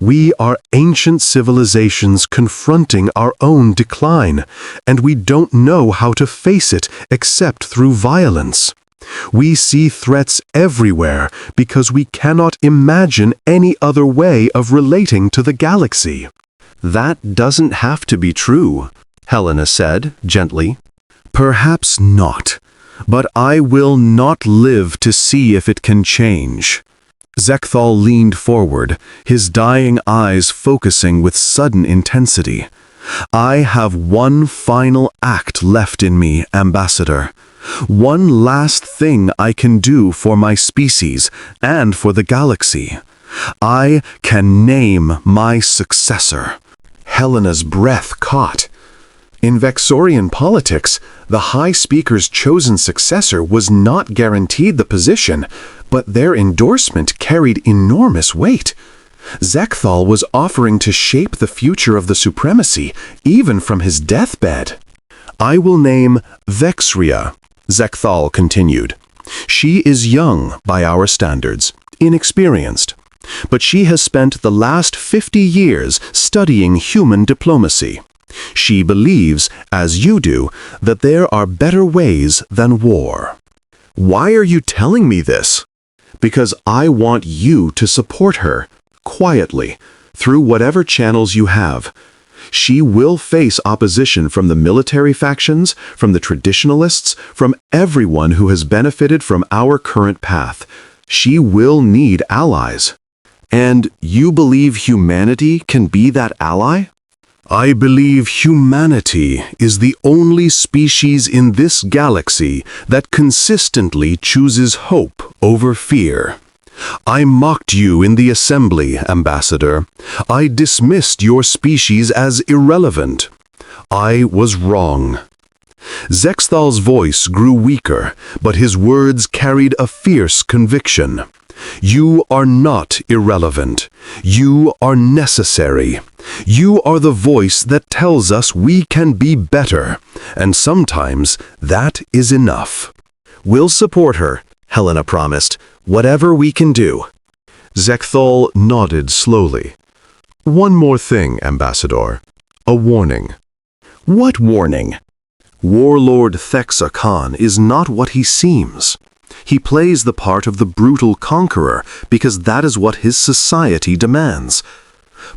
We are ancient civilizations confronting our own decline, and we don't know how to face it except through violence. We see threats everywhere because we cannot imagine any other way of relating to the galaxy. That doesn't have to be true, Helena said gently. Perhaps not, but I will not live to see if it can change. Zekthal leaned forward, his dying eyes focusing with sudden intensity. I have one final act left in me, Ambassador. One last thing I can do for my species and for the galaxy. I can name my successor. Helena's breath caught. In Vexorian politics, the High Speaker's chosen successor was not guaranteed the position, but their endorsement carried enormous weight. Zekthal was offering to shape the future of the supremacy, even from his deathbed. I will name Vexria, Zekthal continued. She is young by our standards, inexperienced, but she has spent the last 50 years studying human diplomacy. She believes, as you do, that there are better ways than war. Why are you telling me this? Because I want you to support her, quietly, through whatever channels you have. She will face opposition from the military factions, from the traditionalists, from everyone who has benefited from our current path. She will need allies. And you believe humanity can be that ally? I believe humanity is the only species in this galaxy that consistently chooses hope over fear. I mocked you in the assembly, Ambassador. I dismissed your species as irrelevant. I was wrong. Zexthal's voice grew weaker, but his words carried a fierce conviction. You are not irrelevant. You are necessary. You are the voice that tells us we can be better, and sometimes that is enough. We'll support her, Helena promised, whatever we can do. Zekthal nodded slowly. One more thing, Ambassador. A warning. What warning? Warlord Thexa Khan is not what he seems. He plays the part of the brutal conqueror because that is what his society demands.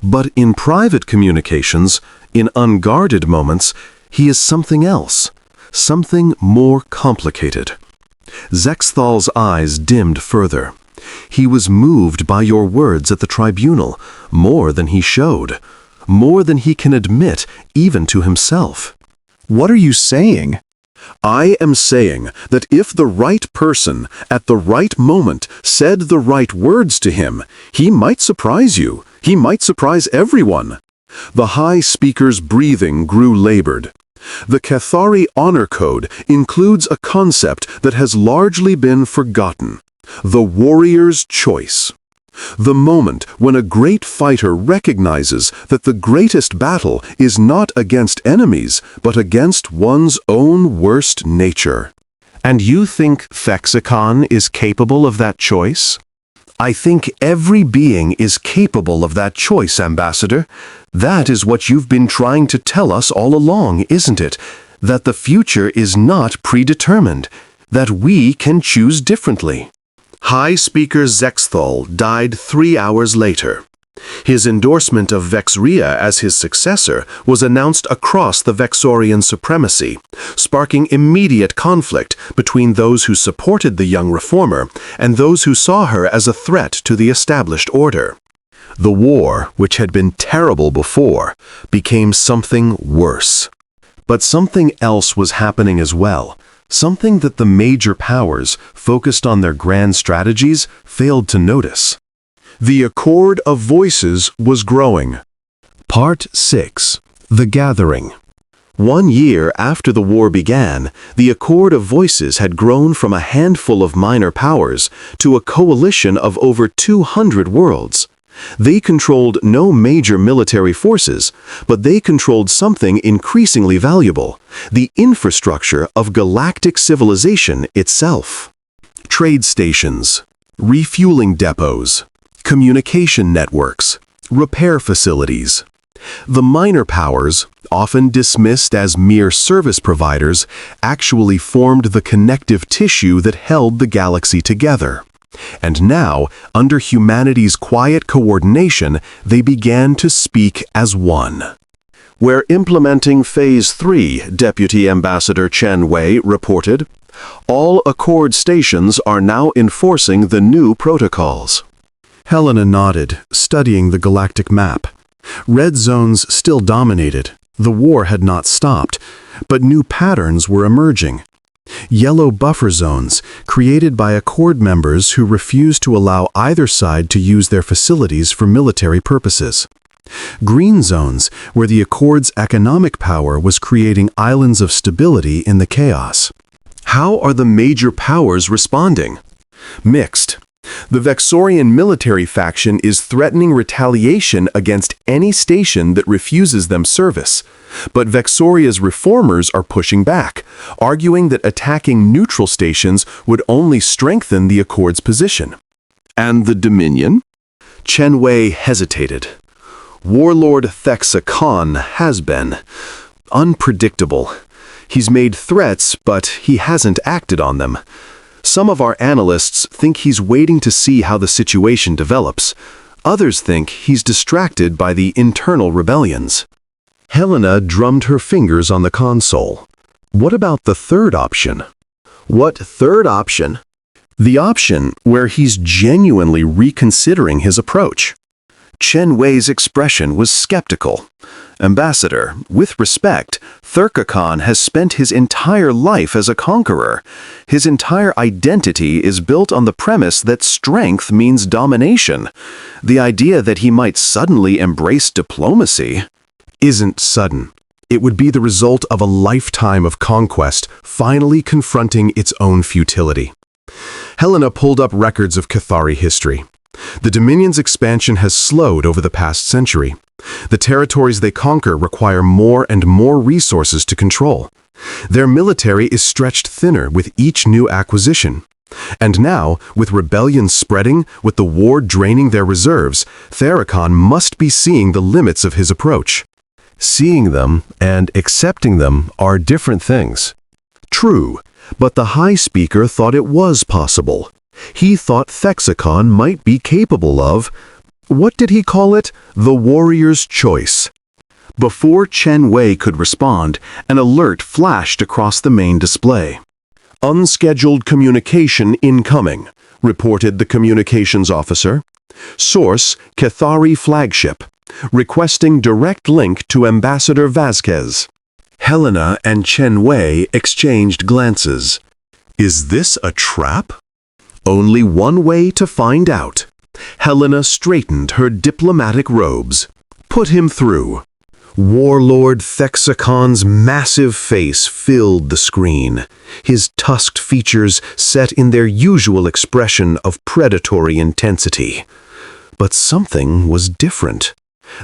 But in private communications, in unguarded moments, he is something else, something more complicated. Zexthal's eyes dimmed further. He was moved by your words at the tribunal, more than he showed, more than he can admit even to himself. What are you saying? I am saying that if the right person at the right moment said the right words to him, he might surprise you. He might surprise everyone. The High Speaker's breathing grew labored. The Cathari Honor Code includes a concept that has largely been forgotten: the warrior's choice. The moment when a great fighter recognizes that the greatest battle is not against enemies, but against one's own worst nature. And you think Thexa Khan is capable of that choice? I think every being is capable of that choice, Ambassador. That is what you've been trying to tell us all along, isn't it? That the future is not predetermined, that we can choose differently. High Speaker Zexthal died 3 hours later. His endorsement of Vexria as his successor was announced across the Vexorian supremacy, sparking immediate conflict between those who supported the young reformer and those who saw her as a threat to the established order. The war, which had been terrible before, became something worse. But something else was happening as well. Something that the major powers, focused on their grand strategies, failed to notice. The accord of voices was growing. Part 6. The Gathering. 1 year after the war began, the accord of voices had grown from a handful of minor powers to a coalition of over 200 worlds. They controlled no major military forces, but they controlled something increasingly valuable: the infrastructure of galactic civilization itself. Trade stations, refueling depots, communication networks, repair facilities. The minor powers, often dismissed as mere service providers, actually formed the connective tissue that held the galaxy together. And now, under humanity's quiet coordination, they began to speak as one. We're implementing Phase 3, Deputy Ambassador Chen Wei reported. All Accord stations are now enforcing the new protocols. Helena nodded, studying the galactic map. Red zones still dominated. The war had not stopped, but new patterns were emerging. Yellow buffer zones, created by Accord members who refused to allow either side to use their facilities for military purposes. Green zones, where the Accord's economic power was creating islands of stability in the chaos. How are the major powers responding? Mixed. The Vexorian military faction is threatening retaliation against any station that refuses them service. But Vexoria's reformers are pushing back, arguing that attacking neutral stations would only strengthen the Accord's position. And the Dominion? Chen Wei hesitated. Warlord Thexa Khan has been unpredictable. He's made threats, but he hasn't acted on them. Some of our analysts think he's waiting to see how the situation develops. Others think he's distracted by the internal rebellions. Helena drummed her fingers on the console. What about the third option? What third option? The option where he's genuinely reconsidering his approach. Chen Wei's expression was skeptical. Ambassador, with respect, Thurka Khan has spent his entire life as a conqueror. His entire identity is built on the premise that strength means domination. The idea that he might suddenly embrace diplomacy isn't sudden. It would be the result of a lifetime of conquest finally confronting its own futility. Helena pulled up records of Cathari history. The Dominion's expansion has slowed over the past century. The territories they conquer require more and more resources to control. Their military is stretched thinner with each new acquisition. And now, with rebellion spreading, with the war draining their reserves, Therakon must be seeing the limits of his approach. Seeing them and accepting them are different things. True, but the High Speaker thought it was possible. He thought Thexacon might be capable of, what did he call it? The warrior's choice. Before Chen Wei could respond, an alert flashed across the main display. Unscheduled communication incoming, reported the communications officer. Source, Cathari flagship. Requesting direct link to Ambassador Vasquez. Helena and Chen Wei exchanged glances. Is this a trap? Only one way to find out. Helena straightened her diplomatic robes. Put him through. Warlord Thexacon's massive face filled the screen, his tusked features set in their usual expression of predatory intensity. But something was different.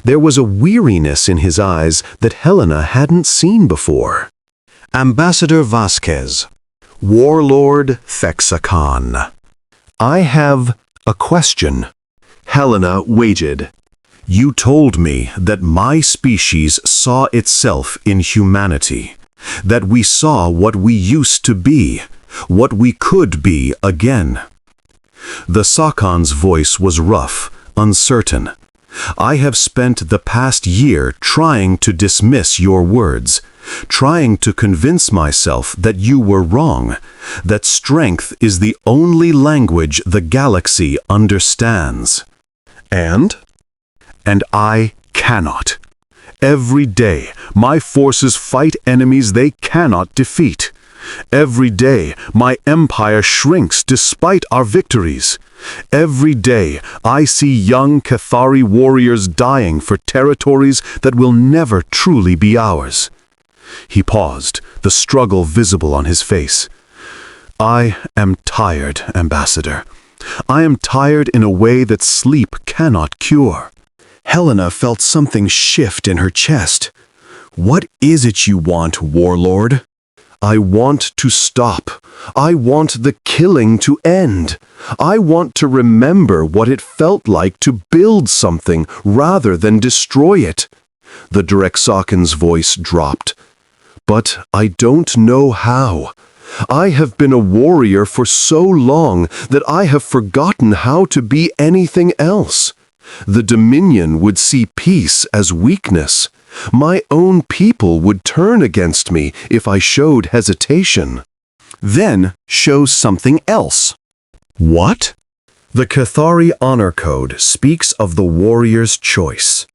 There was a weariness in his eyes that Helena hadn't seen before. Ambassador Vasquez. Warlord Thexacon. I have a question. Helena waited. You told me that my species saw itself in humanity, that we saw what we used to be, what we could be again. The Sakon's voice was rough, uncertain. I have spent the past year trying to dismiss your words, trying to convince myself that you were wrong, that strength is the only language the galaxy understands. And I cannot. Every day, my forces fight enemies they cannot defeat. Every day, my empire shrinks despite our victories. Every day, I see young Cathari warriors dying for territories that will never truly be ours. He paused, the struggle visible on his face. I am tired, Ambassador. I am tired in a way that sleep cannot cure. Helena felt something shift in her chest. What is it you want, Warlord? I want to stop. I want the killing to end. I want to remember what it felt like to build something rather than destroy it. The Drexaken's voice dropped. "But I don't know how. I have been a warrior for so long that I have forgotten how to be anything else. The Dominion would see peace as weakness. My own people would turn against me if I showed hesitation." Then show something else. What? The Cathari Honor Code speaks of the warrior's choice.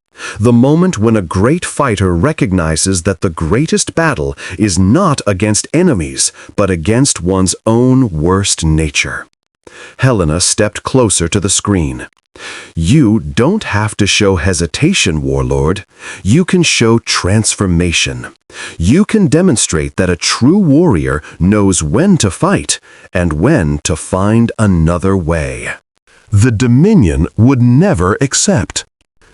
The moment when a great fighter recognizes that the greatest battle is not against enemies, but against one's own worst nature. Helena stepped closer to the screen. You don't have to show hesitation, Warlord. You can show transformation. You can demonstrate that a true warrior knows when to fight and when to find another way. The Dominion would never accept.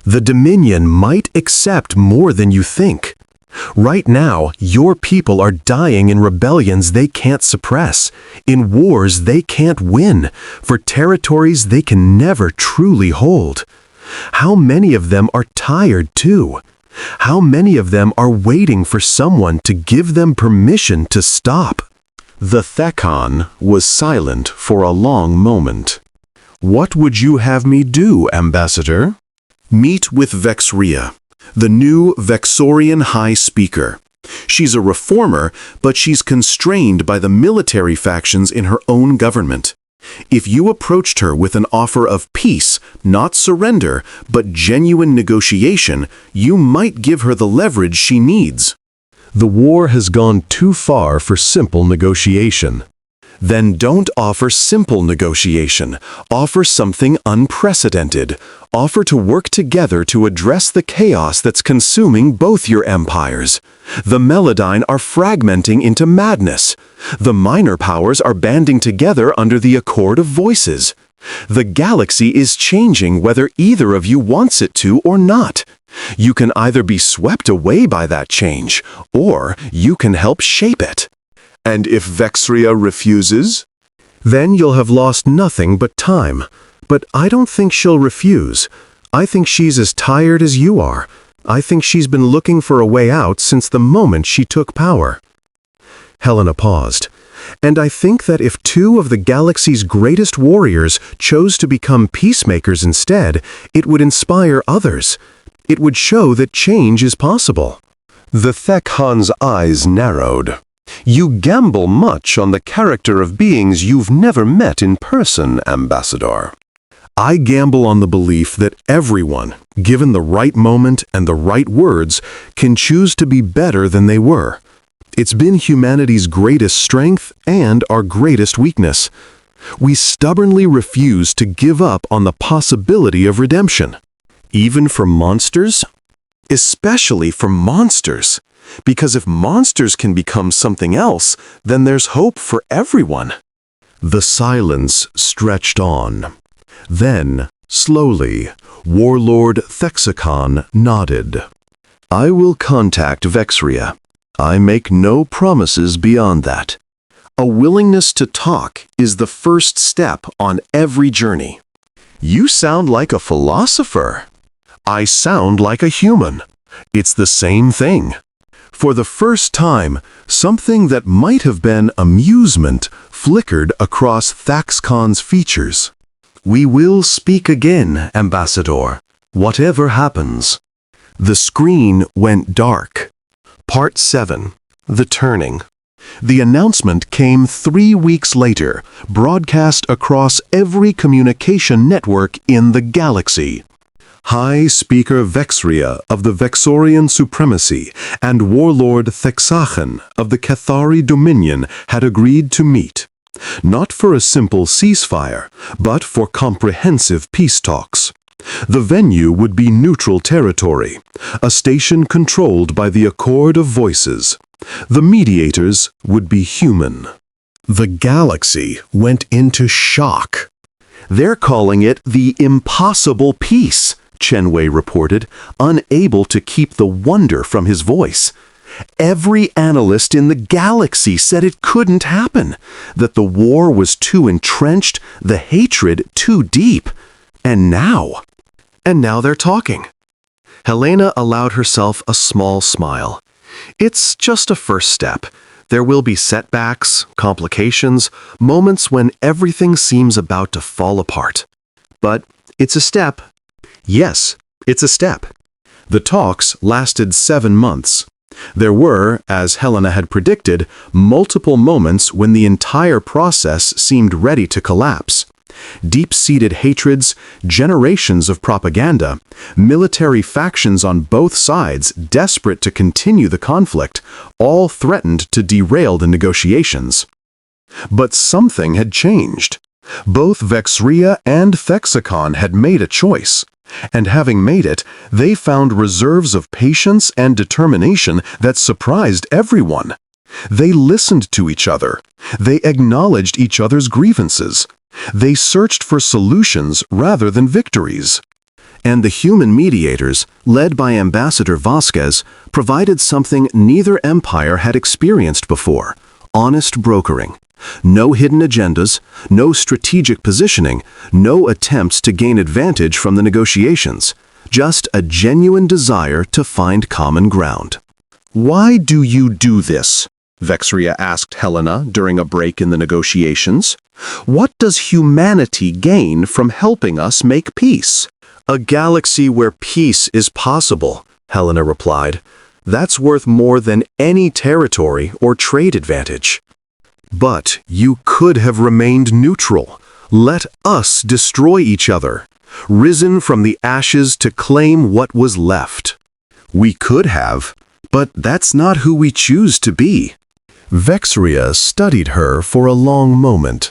The Dominion might accept more than you think. Right now, your people are dying in rebellions they can't suppress, in wars they can't win, for territories they can never truly hold. How many of them are tired too? How many of them are waiting for someone to give them permission to stop? The Thekon was silent for a long moment. "What would you have me do, Ambassador?" "Meet with Vexria, the new Vexorian High Speaker. She's a reformer, but she's constrained by the military factions in her own government. If you approached her with an offer of peace, not surrender, but genuine negotiation, you might give her the leverage she needs." The war has gone too far for simple negotiation. Then don't offer simple negotiation. Offer something unprecedented. Offer to work together to address the chaos that's consuming both your empires. The Melodyne are fragmenting into madness. The minor powers are banding together under the Accord of Voices. The galaxy is changing whether either of you wants it to or not. You can either be swept away by that change, or you can help shape it. And if Vexria refuses? Then you'll have lost nothing but time. But I don't think she'll refuse. I think she's as tired as you are. I think she's been looking for a way out since the moment she took power. Helena paused. And I think that if two of the galaxy's greatest warriors chose to become peacemakers instead, it would inspire others. It would show that change is possible. The Thekhan's eyes narrowed. "You gamble much on the character of beings you've never met in person, Ambassador." I gamble on the belief that everyone, given the right moment and the right words, can choose to be better than they were. It's been humanity's greatest strength and our greatest weakness. We stubbornly refuse to give up on the possibility of redemption. Even for monsters? Especially for monsters. Because if monsters can become something else, then there's hope for everyone. The silence stretched on. Then, slowly, Warlord Thexacon nodded. "I will contact Vexria. I make no promises beyond that. A willingness to talk is the first step on every journey." "You sound like a philosopher." I sound like a human. It's the same thing. For the first time, something that might have been amusement flickered across Thaxcon's features. "We will speak again, Ambassador, whatever happens." The screen went dark. Part 7. The Turning. The announcement came 3 weeks later, broadcast across every communication network in the galaxy. High Speaker Vexria of the Vexorian Supremacy and Warlord Thexachen of the Cathari Dominion had agreed to meet. Not for a simple ceasefire, but for comprehensive peace talks. The venue would be neutral territory, a station controlled by the Accord of Voices. The mediators would be human. The galaxy went into shock. "They're calling it the impossible peace," Chenwei reported, unable to keep the wonder from his voice. Every analyst in the galaxy said it couldn't happen, that the war was too entrenched, the hatred too deep. And now they're talking. Helena allowed herself a small smile. It's just a first step. There will be setbacks, complications, moments when everything seems about to fall apart. But it's a step. Yes, it's a step. The talks lasted 7 months. There were, as Helena had predicted, multiple moments when the entire process seemed ready to collapse. Deep-seated hatreds, generations of propaganda, military factions on both sides desperate to continue the conflict, all threatened to derail the negotiations. But something had changed. Both Vexria and Thexicon had made a choice. And having made it, they found reserves of patience and determination that surprised everyone. They listened to each other. They acknowledged each other's grievances. They searched for solutions rather than victories. And the human mediators, led by Ambassador Vasquez, provided something neither empire had experienced before: honest brokering. No hidden agendas, no strategic positioning, no attempts to gain advantage from the negotiations. Just a genuine desire to find common ground. "Why do you do this?" Vexria asked Helena during a break in the negotiations. "What does humanity gain from helping us make peace?" "A galaxy where peace is possible," Helena replied. "That's worth more than any territory or trade advantage." "But you could have remained neutral. Let us destroy each other. Risen from the ashes to claim what was left." "We could have, but that's not who we choose to be." Vexria studied her for a long moment.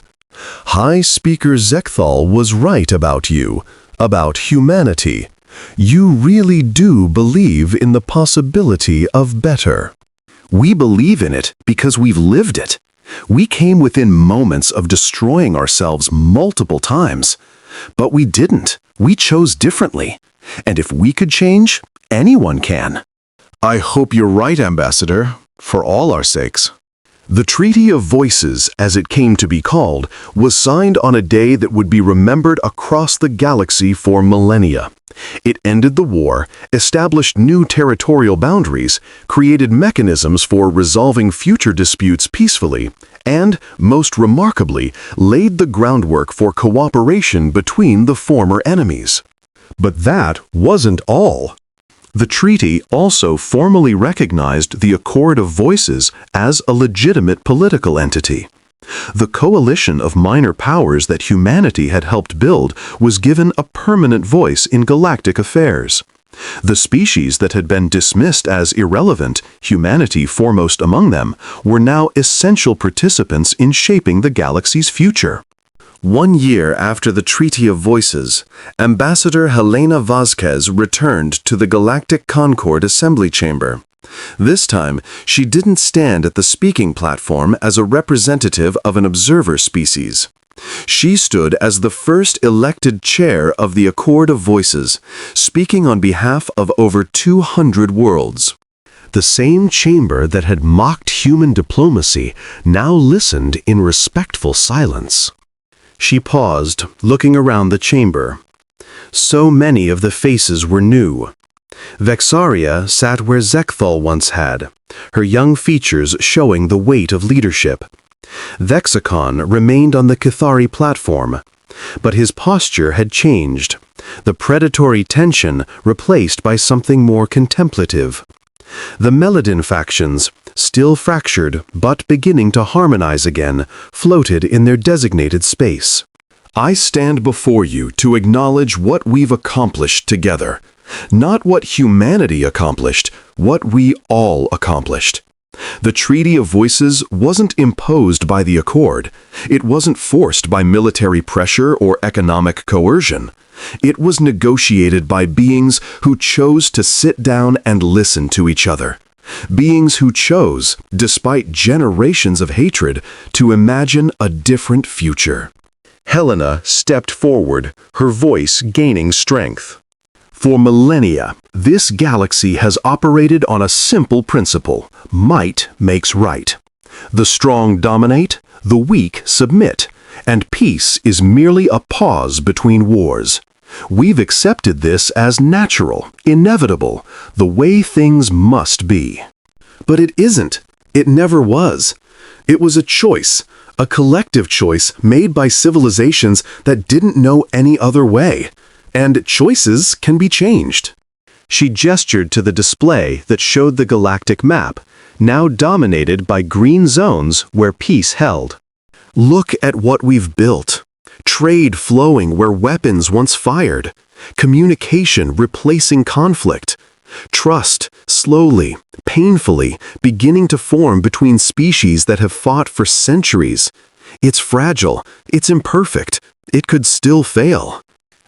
"High Speaker Zekthal was right about you, about humanity. You really do believe in the possibility of better." "We believe in it because we've lived it. We came within moments of destroying ourselves multiple times. But we didn't. We chose differently. And if we could change, anyone can." "I hope you're right, Ambassador, for all our sakes." The Treaty of Voices, as it came to be called, was signed on a day that would be remembered across the galaxy for millennia. It ended the war, established new territorial boundaries, created mechanisms for resolving future disputes peacefully, and, most remarkably, laid the groundwork for cooperation between the former enemies. But that wasn't all. The treaty also formally recognized the Accord of Voices as a legitimate political entity. The coalition of minor powers that humanity had helped build was given a permanent voice in galactic affairs. The species that had been dismissed as irrelevant, humanity foremost among them, were now essential participants in shaping the galaxy's future. 1 year after the Treaty of Voices, Ambassador Helena Vasquez returned to the Galactic Concord Assembly Chamber. This time, she didn't stand at the speaking platform as a representative of an observer species. She stood as the first elected chair of the Accord of Voices, speaking on behalf of over 200 worlds. The same chamber that had mocked human diplomacy now listened in respectful silence. She paused, looking around the chamber. So many of the faces were new. Vexaria sat where Zekthal once had, her young features showing the weight of leadership. Vexicon remained on the Cathari platform, but his posture had changed, the predatory tension replaced by something more contemplative. The Meladin factions, still fractured but beginning to harmonize again, floated in their designated space. "I stand before you to acknowledge what we've accomplished together. Not what humanity accomplished, what we all accomplished. The Treaty of Voices wasn't imposed by the Accord. It wasn't forced by military pressure or economic coercion. It was negotiated by beings who chose to sit down and listen to each other. Beings who chose, despite generations of hatred, to imagine a different future." Helena stepped forward, her voice gaining strength. "For millennia, this galaxy has operated on a simple principle: might makes right. The strong dominate, the weak submit, and peace is merely a pause between wars. We've accepted this as natural, inevitable, the way things must be. But it isn't. It never was. It was a choice, a collective choice made by civilizations that didn't know any other way. And choices can be changed. She gestured to the display that showed the galactic map, now dominated by green zones where peace held. Look at what we've built. Trade flowing where weapons once fired. Communication replacing conflict. Trust, slowly, painfully, beginning to form between species that have fought for centuries. It's fragile, it's imperfect, it could still fail.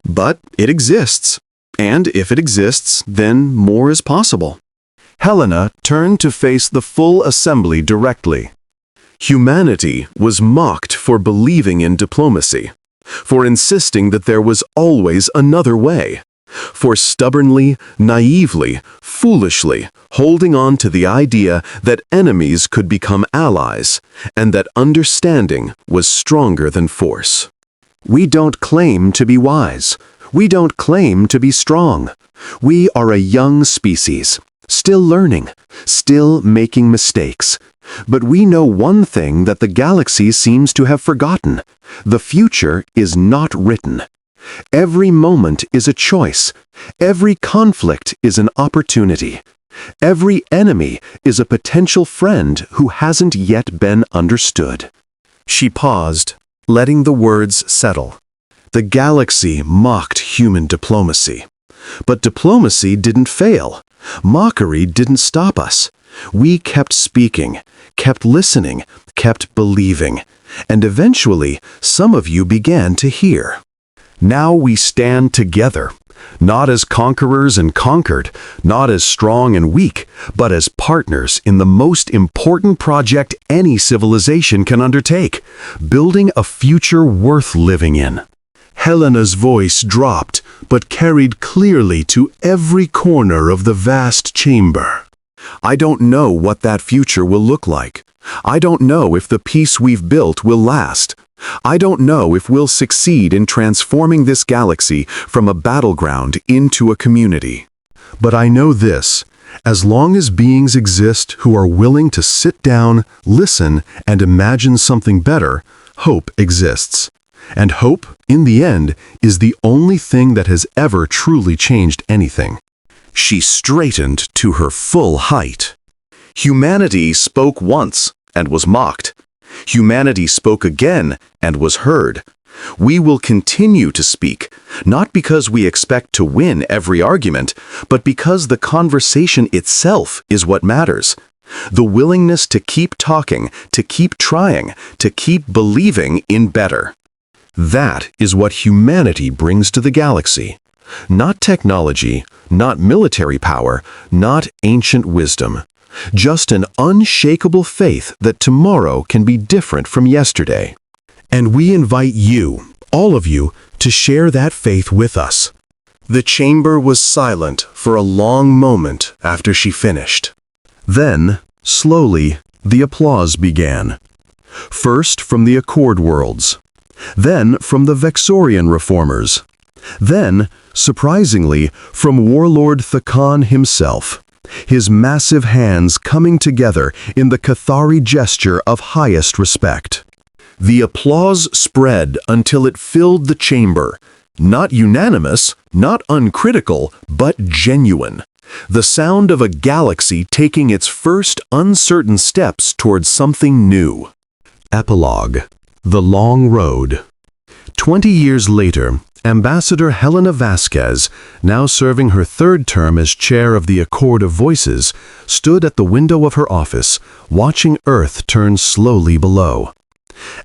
But it exists. And if it exists, then more is possible. Helena turned to face the full assembly directly. Humanity was mocked for believing in diplomacy, for insisting that there was always another way, for stubbornly, naively, foolishly holding on to the idea that enemies could become allies, and that understanding was stronger than force. We don't claim to be wise. We don't claim to be strong. We are a young species, still learning, still making mistakes. But we know one thing that the galaxy seems to have forgotten. The future is not written. Every moment is a choice. Every conflict is an opportunity. Every enemy is a potential friend who hasn't yet been understood. She paused, letting the words settle. The galaxy mocked human diplomacy. But diplomacy didn't fail. Mockery didn't stop us. We kept speaking, kept listening, kept believing. And eventually, some of you began to hear. Now we stand together, not as conquerors and conquered, not as strong and weak, but as partners in the most important project any civilization can undertake, building a future worth living in. Helena's voice dropped, but carried clearly to every corner of the vast chamber. I don't know what that future will look like. I don't know if the peace we've built will last. I don't know if we'll succeed in transforming this galaxy from a battleground into a community. But I know this: as long as beings exist who are willing to sit down, listen, and imagine something better, hope exists. And hope, in the end, is the only thing that has ever truly changed anything. She straightened to her full height. Humanity spoke once and was mocked. Humanity spoke again and was heard. We will continue to speak, not because we expect to win every argument, but because the conversation itself is what matters. The willingness to keep talking, to keep trying, to keep believing in better. That is what humanity brings to the galaxy. Not technology, not military power, not ancient wisdom. Just an unshakable faith that tomorrow can be different from yesterday. And we invite you, all of you, to share that faith with us. The chamber was silent for a long moment after she finished. Then, slowly, the applause began. First from the Accord worlds. Then from the Vexorian reformers. Then, surprisingly, from Warlord Thakan himself, his massive hands coming together in the Cathari gesture of highest respect. The applause spread until it filled the chamber, not unanimous, not uncritical, but genuine. The sound of a galaxy taking its first uncertain steps towards something new. Epilogue. The Long Road. 20 years later, Ambassador Helena Vasquez, now serving her third term as chair of the Accord of Voices, stood at the window of her office, watching Earth turn slowly below.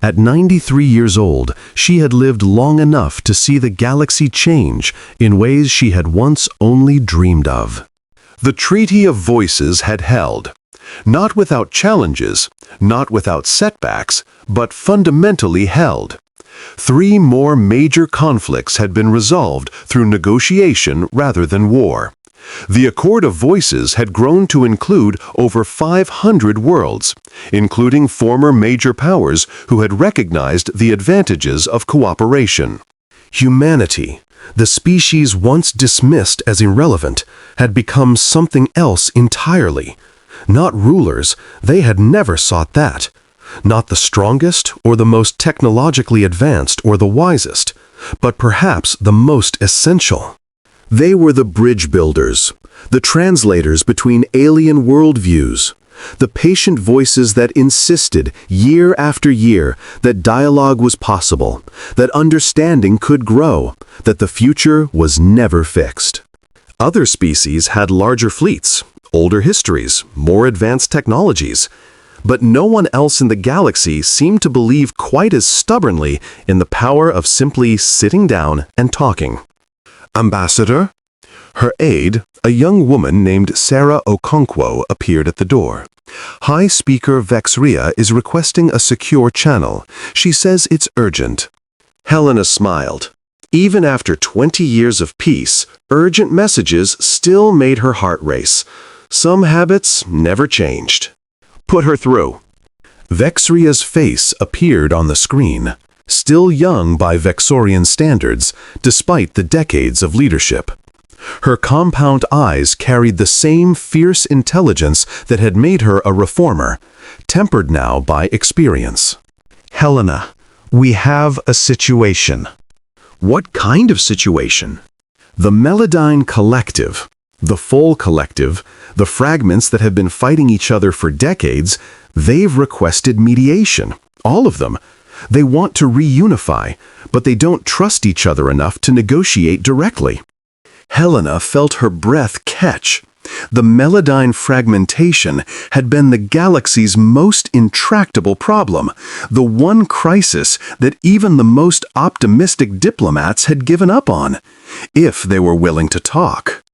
At 93 years old, she had lived long enough to see the galaxy change in ways she had once only dreamed of. The Treaty of Voices had held. Not without challenges, not without setbacks, but fundamentally held. 3 more major conflicts had been resolved through negotiation rather than war. The Accord of Voices had grown to include over 500 worlds, including former major powers who had recognized the advantages of cooperation. Humanity, The species once dismissed as irrelevant had become something else entirely. Not rulers, they had never sought that. Not the strongest or the most technologically advanced or the wisest, but perhaps the most essential. They were the bridge builders, the translators between alien worldviews, the patient voices that insisted, year after year, that dialogue was possible, that understanding could grow, that the future was never fixed. Other species had larger fleets, older histories, more advanced technologies, but no one else in the galaxy seemed to believe quite as stubbornly in the power of simply sitting down and talking. Ambassador? Her aide, a young woman named Sarah Okonkwo, appeared at the door. High Speaker Vexria is requesting a secure channel. She says it's urgent. Helena smiled. Even after 20 years of peace, urgent messages still made her heart race. Some habits never changed. Put her through. Vexria's face appeared on the screen, still young by Vexorian standards, despite the decades of leadership. Her compound eyes carried the same fierce intelligence that had made her a reformer, tempered now by experience. Helena, we have a situation. What kind of situation? The Melodyne Collective, the Full Collective, the fragments that have been fighting each other for decades, they've requested mediation. All of them. They want to reunify, but they don't trust each other enough to negotiate directly. Helena felt her breath catch. The Melodyne fragmentation had been the galaxy's most intractable problem, the one crisis that even the most optimistic diplomats had given up on, if they were willing to talk.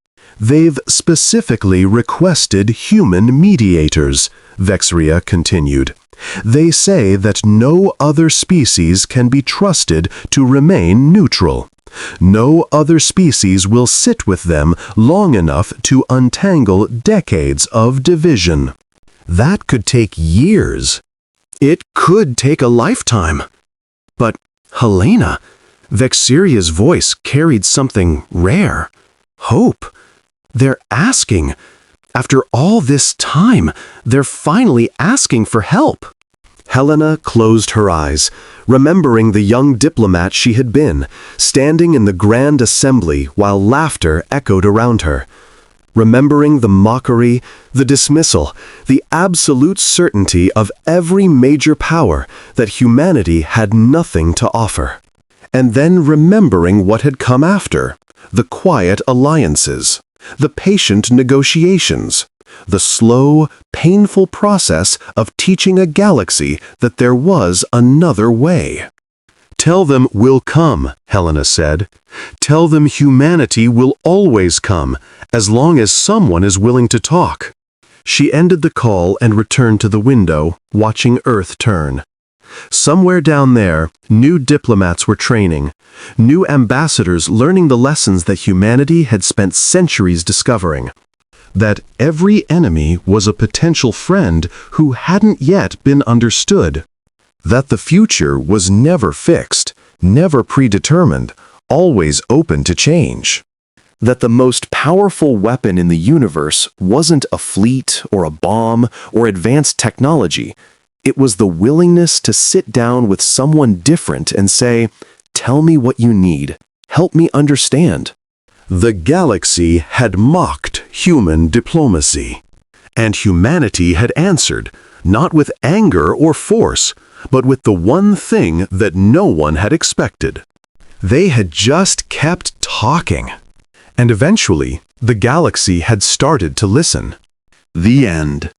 They've specifically requested human mediators, Vexria continued. They say that no other species can be trusted to remain neutral. No other species will sit with them long enough to untangle decades of division. That could take years. It could take a lifetime. But Helena, Vexria's voice carried something rare. Hope. They're asking. After all this time, they're finally asking for help. Helena closed her eyes, remembering the young diplomat she had been, standing in the grand assembly while laughter echoed around her. Remembering the mockery, the dismissal, the absolute certainty of every major power that humanity had nothing to offer. And then remembering what had come after, the quiet alliances, the patient negotiations, the slow, painful process of teaching a galaxy that there was another way. Tell them we'll come, Helena said. Tell them humanity will always come, as long as someone is willing to talk. She ended the call and returned to the window, watching Earth turn. Somewhere down there, new diplomats were training, new ambassadors learning the lessons that humanity had spent centuries discovering. That every enemy was a potential friend who hadn't yet been understood. That the future was never fixed, never predetermined, always open to change. That the most powerful weapon in the universe wasn't a fleet or a bomb or advanced technology. It was the willingness to sit down with someone different and say, "Tell me what you need. Help me understand." The galaxy had mocked human diplomacy, and humanity had answered, not with anger or force, but with the one thing that no one had expected. They had just kept talking, and eventually the galaxy had started to listen. The end.